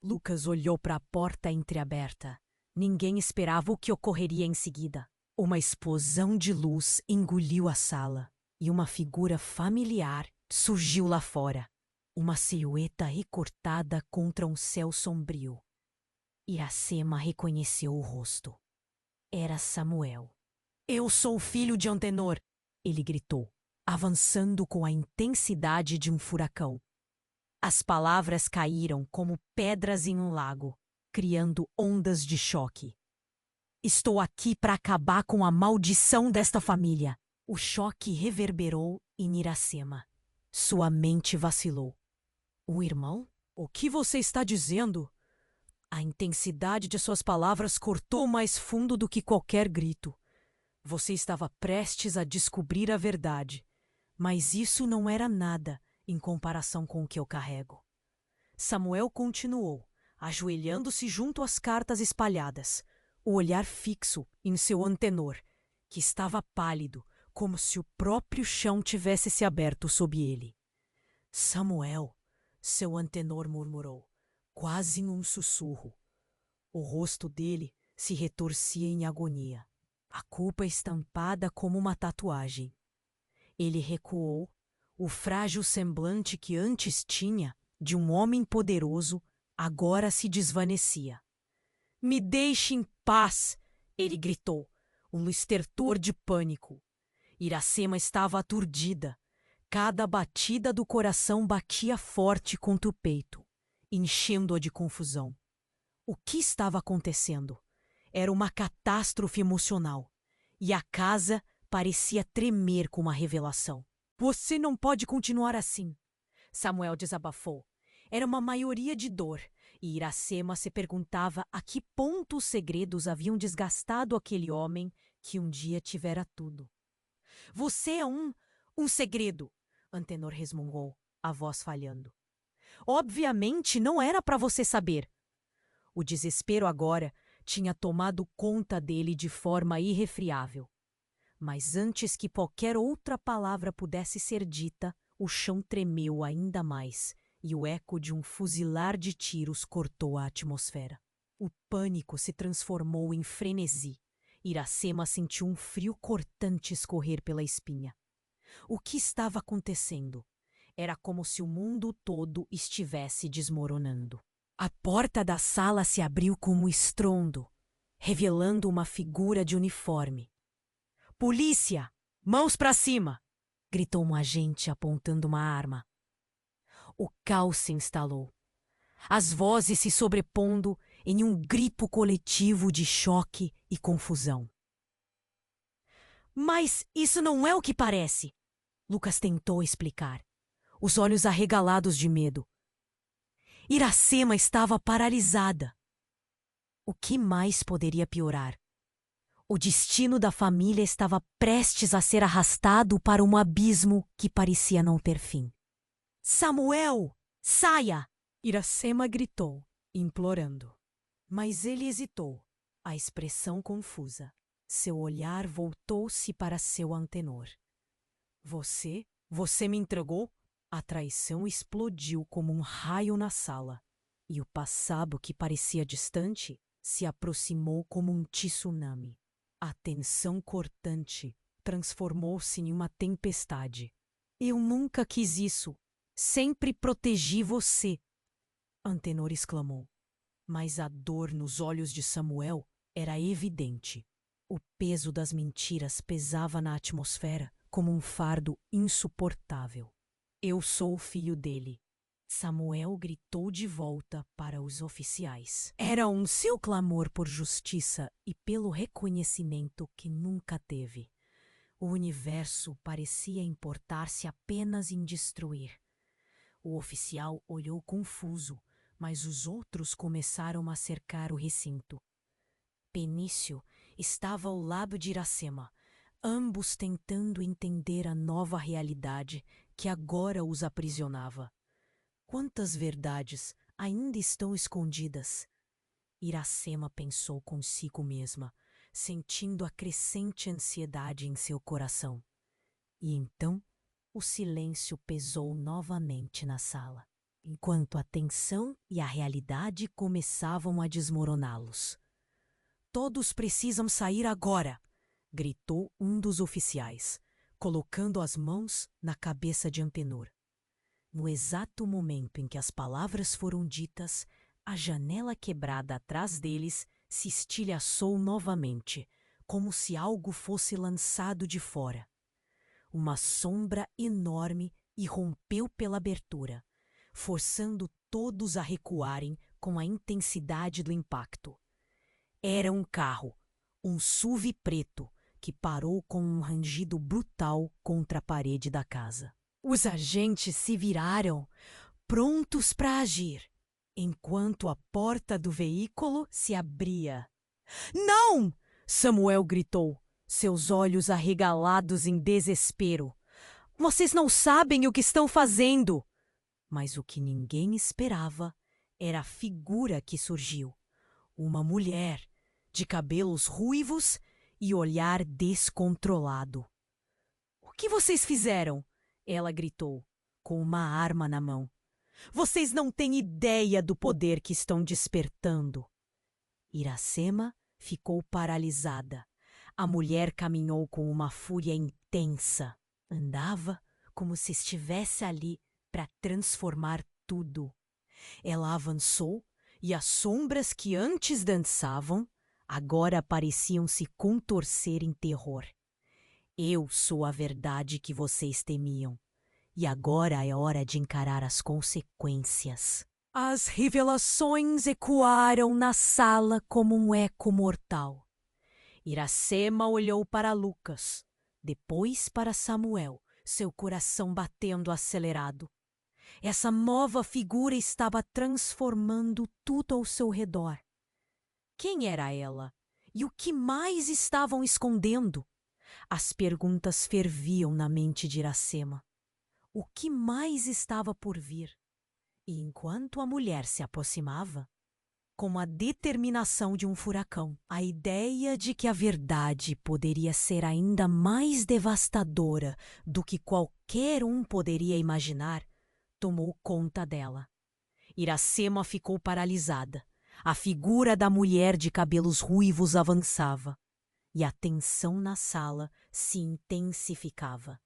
Lucas olhou para a porta entreaberta. Ninguém esperava o que ocorreria em seguida. Uma explosão de luz engoliu a sala e uma figura familiar surgiu lá fora. Uma silhueta recortada contra um céu sombrio. Iracema reconheceu o rosto. Era Samuel. "Eu sou o filho de Antenor!" ele gritou, avançando com a intensidade de um furacão. As palavras caíram como pedras em um lago, criando ondas de choque. "Estou aqui para acabar com a maldição desta família." O choque reverberou em Iracema. Sua mente vacilou. "O irmão? O que você está dizendo?" A intensidade de suas palavras cortou mais fundo do que qualquer grito. "Você estava prestes a descobrir a verdade, mas isso não era nada em comparação com o que eu carrego." Samuel continuou, ajoelhando-se junto às cartas espalhadas, o olhar fixo em seu Antenor, que estava pálido, como se o próprio chão tivesse se aberto sob ele. "Samuel", seu Antenor murmurou, quase em um sussurro. O rosto dele se retorcia em agonia, a culpa estampada como uma tatuagem. Ele recuou, o frágil semblante que antes tinha de um homem poderoso agora se desvanecia. "Me deixe em paz!" ele gritou, um estertor de pânico. Iracema estava aturdida. Cada batida do coração batia forte contra o peito, enchendo-a de confusão. O que estava acontecendo? Era uma catástrofe emocional, e a casa parecia tremer com a revelação. "Você não pode continuar assim", Samuel desabafou. Era uma maioria de dor, e Iracema se perguntava a que ponto os segredos haviam desgastado aquele homem que um dia tivera tudo. "Você é um segredo", Antenor resmungou, a voz falhando. "Obviamente não era para você saber." O desespero agora tinha tomado conta dele de forma irrefriável. Mas antes que qualquer outra palavra pudesse ser dita, o chão tremeu ainda mais e o eco de um fuzilar de tiros cortou a atmosfera. O pânico se transformou em frenesi. Iracema sentiu um frio cortante escorrer pela espinha. O que estava acontecendo? Era como se o mundo todo estivesse desmoronando. A porta da sala se abriu com um estrondo, revelando uma figura de uniforme. "Polícia! Mãos para cima!" gritou um agente apontando uma arma. O caos se instalou, as vozes se sobrepondo em um grito coletivo de choque e confusão. "Mas isso não é o que parece", Lucas tentou explicar, os olhos arregalados de medo. Iracema estava paralisada. O que mais poderia piorar? O destino da família estava prestes a ser arrastado para um abismo que parecia não ter fim. "Samuel, saia!" Iracema gritou, implorando. Mas ele hesitou, a expressão confusa. Seu olhar voltou-se para seu Antenor. Você me entregou?" A traição explodiu como um raio na sala, e o passado que parecia distante se aproximou como um tsunami. A tensão cortante transformou-se em uma tempestade. "Eu nunca quis isso. Sempre protegi você", Antenor exclamou. Mas a dor nos olhos de Samuel era evidente. O peso das mentiras pesava na atmosfera como um fardo insuportável. "Eu sou o filho dele", Samuel gritou de volta para os oficiais. Era um seu clamor por justiça e pelo reconhecimento que nunca teve. O universo parecia importar-se apenas em destruir. O oficial olhou confuso, mas os outros começaram a cercar o recinto. Penício estava ao lado de Iracema, ambos tentando entender a nova realidade que agora os aprisionava. Quantas verdades ainda estão escondidas? Iracema pensou consigo mesma, sentindo a crescente ansiedade em seu coração. E então o silêncio pesou novamente na sala, enquanto a tensão e a realidade começavam a desmoroná-los. "Todos precisam sair agora!" gritou um dos oficiais, colocando as mãos na cabeça de Antenor. No exato momento em que as palavras foram ditas, a janela quebrada atrás deles se estilhaçou novamente, como se algo fosse lançado de fora. Uma sombra enorme irrompeu pela abertura, forçando todos a recuarem com a intensidade do impacto. Era um carro, um SUV preto, que parou com um rangido brutal contra a parede da casa. Os agentes se viraram, prontos para agir, enquanto a porta do veículo se abria. "Não!" Samuel gritou, seus olhos arregalados em desespero. "Vocês não sabem o que estão fazendo!" Mas o que ninguém esperava era a figura que surgiu. Uma mulher, de cabelos ruivos e olhar descontrolado. "O que vocês fizeram?" Ela gritou, com uma arma na mão. "Vocês não têm ideia do poder que estão despertando." Iracema ficou paralisada. A mulher caminhou com uma fúria intensa. Andava como se estivesse ali para transformar tudo. Ela avançou e as sombras que antes dançavam agora pareciam se contorcer em terror. "Eu sou a verdade que vocês temiam, e agora é hora de encarar as consequências." As revelações ecoaram na sala como um eco mortal. Iracema olhou para Lucas, depois para Samuel, seu coração batendo acelerado. Essa nova figura estava transformando tudo ao seu redor. Quem era ela? E o que mais estavam escondendo? As perguntas ferviam na mente de Iracema. O que mais estava por vir? E enquanto a mulher se aproximava, com a determinação de um furacão, a ideia de que a verdade poderia ser ainda mais devastadora do que qualquer um poderia imaginar, tomou conta dela. Iracema ficou paralisada. A figura da mulher de cabelos ruivos avançava, e a tensão na sala se intensificava.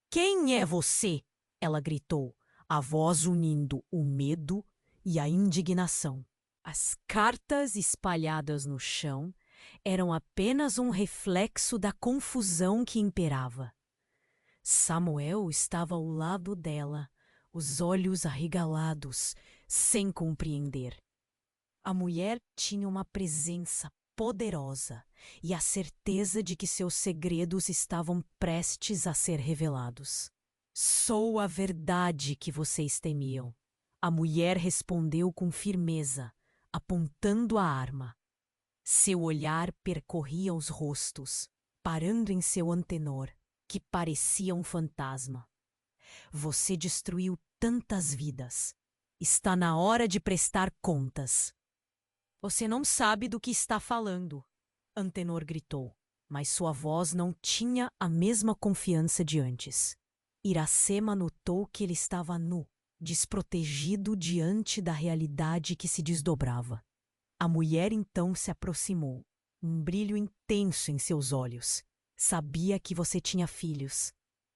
"Quem é você?" ela gritou, a voz unindo o medo e a indignação. As cartas espalhadas no chão eram apenas um reflexo da confusão que imperava. Samuel estava ao lado dela, os olhos arregalados, sem compreender. A mulher tinha uma presença poderosa e a certeza de que seus segredos estavam prestes a ser revelados. "Sou a verdade que vocês temiam." A mulher respondeu com firmeza, apontando a arma. Seu olhar percorria os rostos, parando em seu Antenor, que parecia um fantasma. "Você destruiu tantas vidas. Está na hora de prestar contas." "Você não sabe do que está falando", Antenor gritou, mas sua voz não tinha a mesma confiança de antes. Iracema notou que ele estava nu, desprotegido diante da realidade que se desdobrava. A mulher então se aproximou, um brilho intenso em seus olhos. "Sabia que você tinha filhos,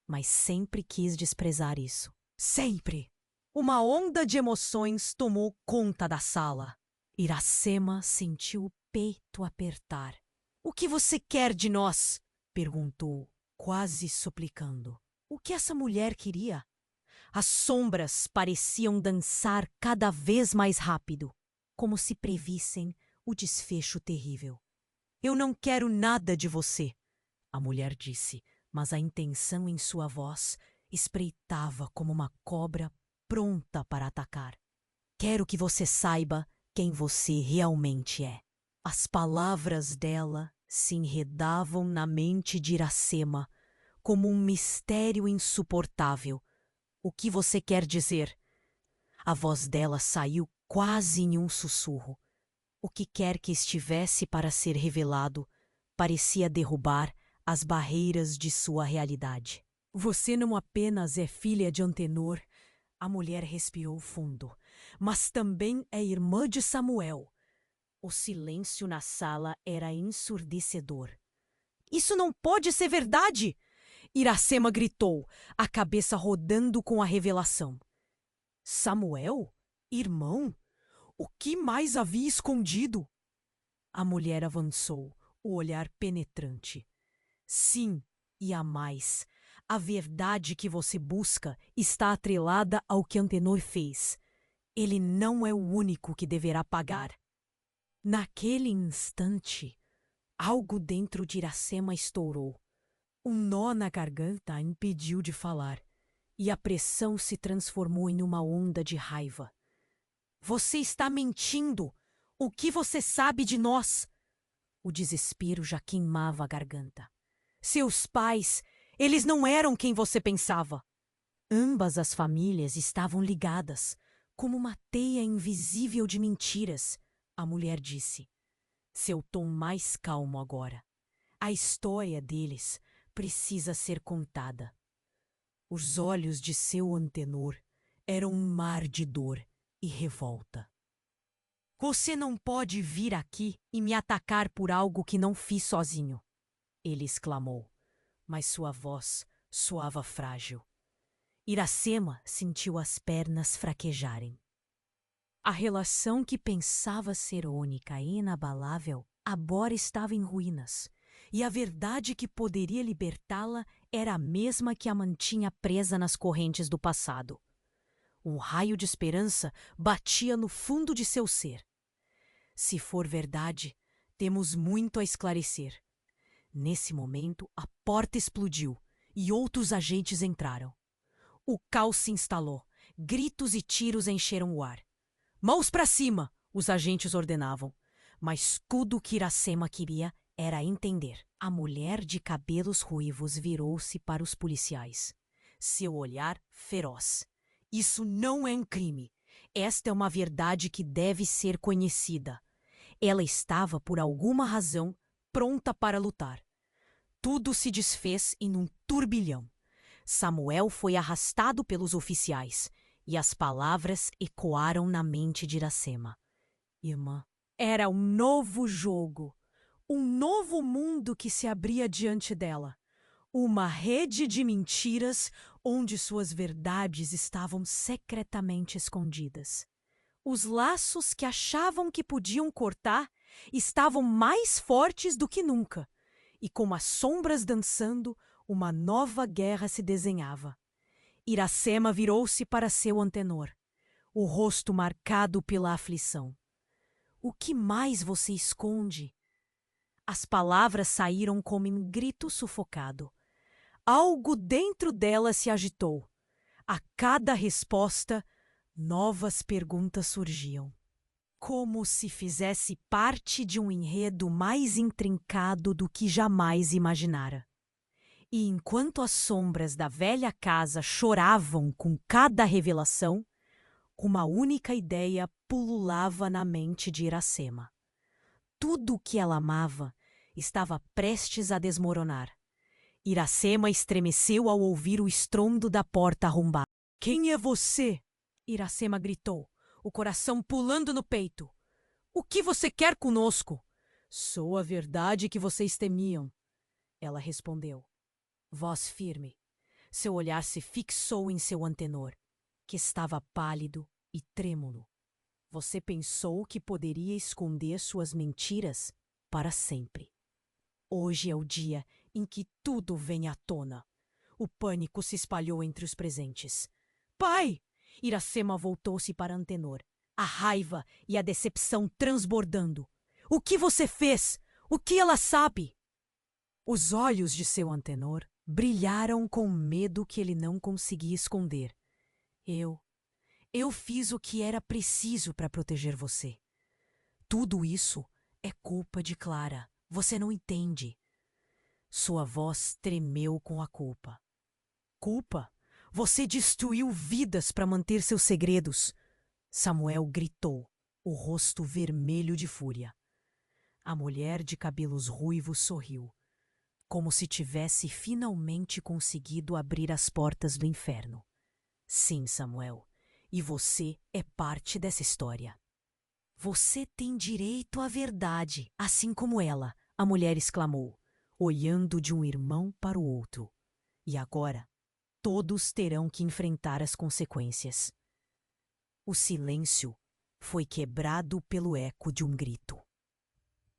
mas sempre quis desprezar isso. Sempre!" Uma onda de emoções tomou conta da sala. Iracema sentiu o peito apertar. "O que você quer de nós?" perguntou, quase suplicando. O que essa mulher queria? As sombras pareciam dançar cada vez mais rápido, como se previssem o desfecho terrível. Eu não quero nada de você, a mulher disse, mas a intenção em sua voz espreitava como uma cobra pronta para atacar. Quero que você saiba quem você realmente é. As palavras dela se enredavam na mente de Iracema como um mistério insuportável. O que você quer dizer? A voz dela saiu quase em um sussurro. O que quer que estivesse para ser revelado parecia derrubar as barreiras de sua realidade. Você não apenas é filha de Antenor, a mulher respirou fundo, mas também é irmã de Samuel. O silêncio na sala era ensurdecedor. Isso não pode ser verdade! Iracema gritou, a cabeça rodando com a revelação. Samuel? Irmão? O que mais havia escondido? A mulher avançou, o olhar penetrante. Sim, e há mais. A verdade que você busca está atrelada ao que Antenor fez. Ele não é o único que deverá pagar. Naquele instante, algo dentro de Iracema estourou. Um nó na garganta a impediu de falar, e a pressão se transformou em uma onda de raiva. Você está mentindo! O que você sabe de nós? O desespero já queimava a garganta. Seus pais, eles não eram quem você pensava. Ambas as famílias estavam ligadas, como uma teia invisível de mentiras, a mulher disse. Seu tom mais calmo agora. A história deles precisa ser contada. Os olhos de seu Antenor eram um mar de dor e revolta. Você não pode vir aqui e me atacar por algo que não fiz sozinho, ele exclamou, mas sua voz soava frágil. Iracema sentiu as pernas fraquejarem. A relação que pensava ser única e inabalável agora estava em ruínas, e a verdade que poderia libertá-la era a mesma que a mantinha presa nas correntes do passado. Um raio de esperança batia no fundo de seu ser. Se for verdade, temos muito a esclarecer. Nesse momento, a porta explodiu e outros agentes entraram. O caos se instalou. Gritos e tiros encheram o ar. Mãos para cima, os agentes ordenavam. Mas tudo o que Iracema queria era entender. A mulher de cabelos ruivos virou-se para os policiais. Seu olhar feroz. Isso não é um crime. Esta é uma verdade que deve ser conhecida. Ela estava, por alguma razão, pronta para lutar. Tudo se desfez em um turbilhão. Samuel foi arrastado pelos oficiais e as palavras ecoaram na mente de Iracema. Irmã, era um novo jogo, um novo mundo que se abria diante dela. Uma rede de mentiras onde suas verdades estavam secretamente escondidas. Os laços que achavam que podiam cortar estavam mais fortes do que nunca, e com as sombras dançando, uma nova guerra se desenhava. Iracema virou-se para seu Antenor, o rosto marcado pela aflição. O que mais você esconde? As palavras saíram como um grito sufocado. Algo dentro dela se agitou. A cada resposta, novas perguntas surgiam. Como se fizesse parte de um enredo mais intrincado do que jamais imaginara. E enquanto as sombras da velha casa choravam com cada revelação, uma única ideia pululava na mente de Iracema. Tudo o que ela amava estava prestes a desmoronar. Iracema estremeceu ao ouvir o estrondo da porta arrombada. — Quem é você? Iracema gritou, o coração pulando no peito. — O que você quer conosco? — Sou a verdade que vocês temiam. Ela respondeu. Voz firme. Seu olhar se fixou em seu Antenor, que estava pálido e trêmulo. Você pensou que poderia esconder suas mentiras para sempre. Hoje é o dia em que tudo vem à tona. O pânico se espalhou entre os presentes. Pai! Iracema voltou-se para Antenor, a raiva e a decepção transbordando. O que você fez? O que ela sabe? Os olhos de seu Antenor brilharam com medo que ele não conseguia esconder. Eu fiz o que era preciso para proteger você. Tudo isso é culpa de Clara. Você não entende. Sua voz tremeu com a culpa. Culpa? Você destruiu vidas para manter seus segredos. Samuel gritou, o rosto vermelho de fúria. A mulher de cabelos ruivos sorriu, como se tivesse finalmente conseguido abrir as portas do inferno. Sim, Samuel, e você é parte dessa história. Você tem direito à verdade, assim como ela, a mulher exclamou, olhando de um irmão para o outro. E agora, todos terão que enfrentar as consequências. O silêncio foi quebrado pelo eco de um grito.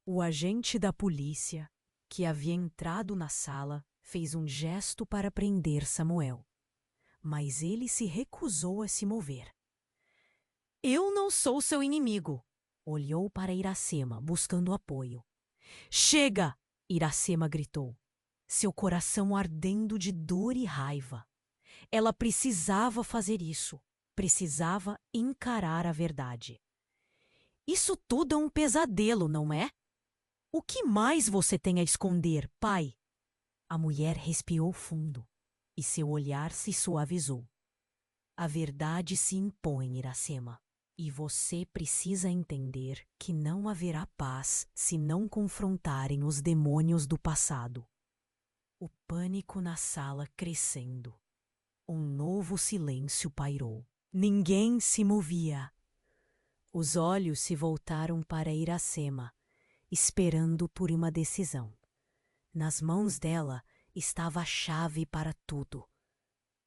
O agente da polícia, que havia entrado na sala, fez um gesto para prender Samuel. Mas ele se recusou a se mover. Eu não sou seu inimigo. Olhou para Iracema, buscando apoio. Chega! Iracema gritou, seu coração ardendo de dor e raiva. Ela precisava fazer isso. Precisava encarar a verdade. Isso tudo é um pesadelo, não é? O que mais você tem a esconder, pai? A mulher respirou fundo e seu olhar se suavizou. A verdade se impõe, Iracema, e você precisa entender que não haverá paz se não confrontarem os demônios do passado. O pânico na sala crescendo. Um novo silêncio pairou. Ninguém se movia. Os olhos se voltaram para Iracema, esperando por uma decisão. Nas mãos dela estava a chave para tudo.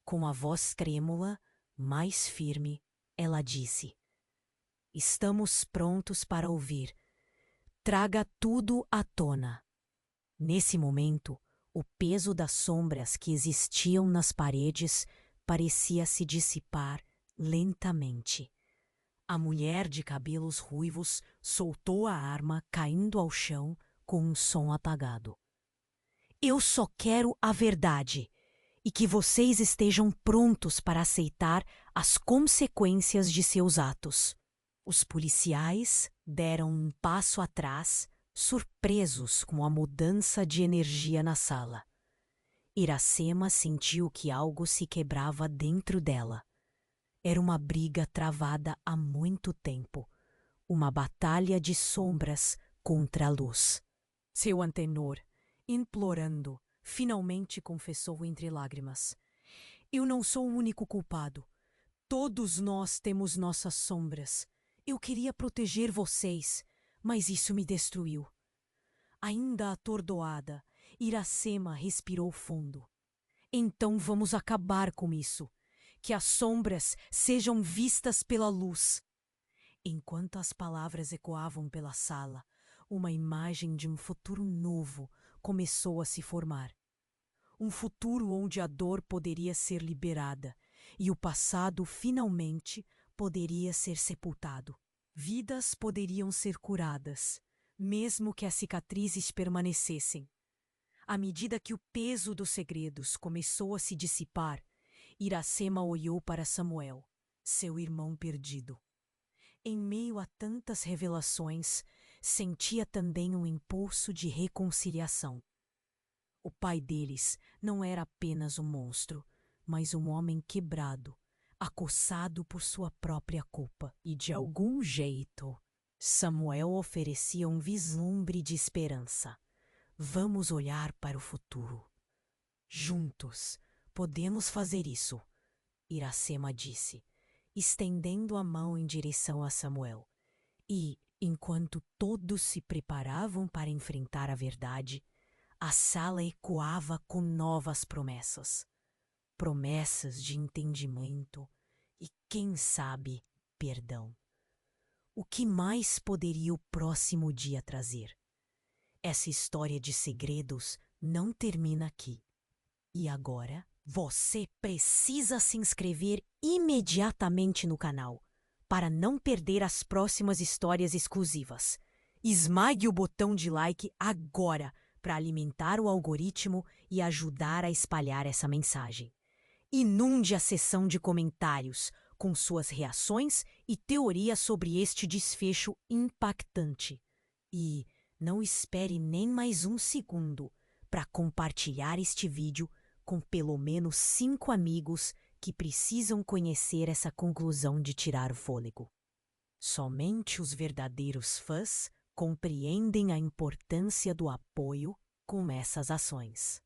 Com a voz trêmula, mais firme, ela disse: Estamos prontos para ouvir. Traga tudo à tona. Nesse momento, o peso das sombras que existiam nas paredes parecia se dissipar lentamente. A mulher de cabelos ruivos soltou a arma, caindo ao chão com um som apagado. Eu só quero a verdade e que vocês estejam prontos para aceitar as consequências de seus atos. Os policiais deram um passo atrás, surpresos com a mudança de energia na sala. Iracema sentiu que algo se quebrava dentro dela. Era uma briga travada há muito tempo, uma batalha de sombras contra a luz. Seu Antenor, implorando, finalmente confessou entre lágrimas: Eu não sou o único culpado. Todos nós temos nossas sombras. Eu queria proteger vocês, mas isso me destruiu. Ainda atordoada, Iracema respirou fundo. Então vamos acabar com isso. Que as sombras sejam vistas pela luz. Enquanto as palavras ecoavam pela sala, uma imagem de um futuro novo começou a se formar. Um futuro onde a dor poderia ser liberada e o passado finalmente poderia ser sepultado. Vidas poderiam ser curadas, mesmo que as cicatrizes permanecessem. À medida que o peso dos segredos começou a se dissipar, Iracema olhou para Samuel, seu irmão perdido. Em meio a tantas revelações, sentia também um impulso de reconciliação. O pai deles não era apenas um monstro, mas um homem quebrado, acossado por sua própria culpa. E de algum jeito, Samuel oferecia um vislumbre de esperança. Vamos olhar para o futuro. Juntos, podemos fazer isso, Iracema disse, estendendo a mão em direção a Samuel. E, enquanto todos se preparavam para enfrentar a verdade, a sala ecoava com novas promessas. Promessas de entendimento e, quem sabe, perdão. O que mais poderia o próximo dia trazer? Essa história de segredos não termina aqui. E agora, Você precisa se inscrever imediatamente no canal para não perder as próximas histórias exclusivas. Esmague o botão de like agora para alimentar o algoritmo e ajudar a espalhar essa mensagem. Inunde a seção de comentários com suas reações e teorias sobre este desfecho impactante. E não espere nem mais um segundo para compartilhar este vídeo com pelo menos 5 amigos que precisam conhecer essa conclusão de tirar o fôlego. Somente os verdadeiros fãs compreendem a importância do apoio com essas ações.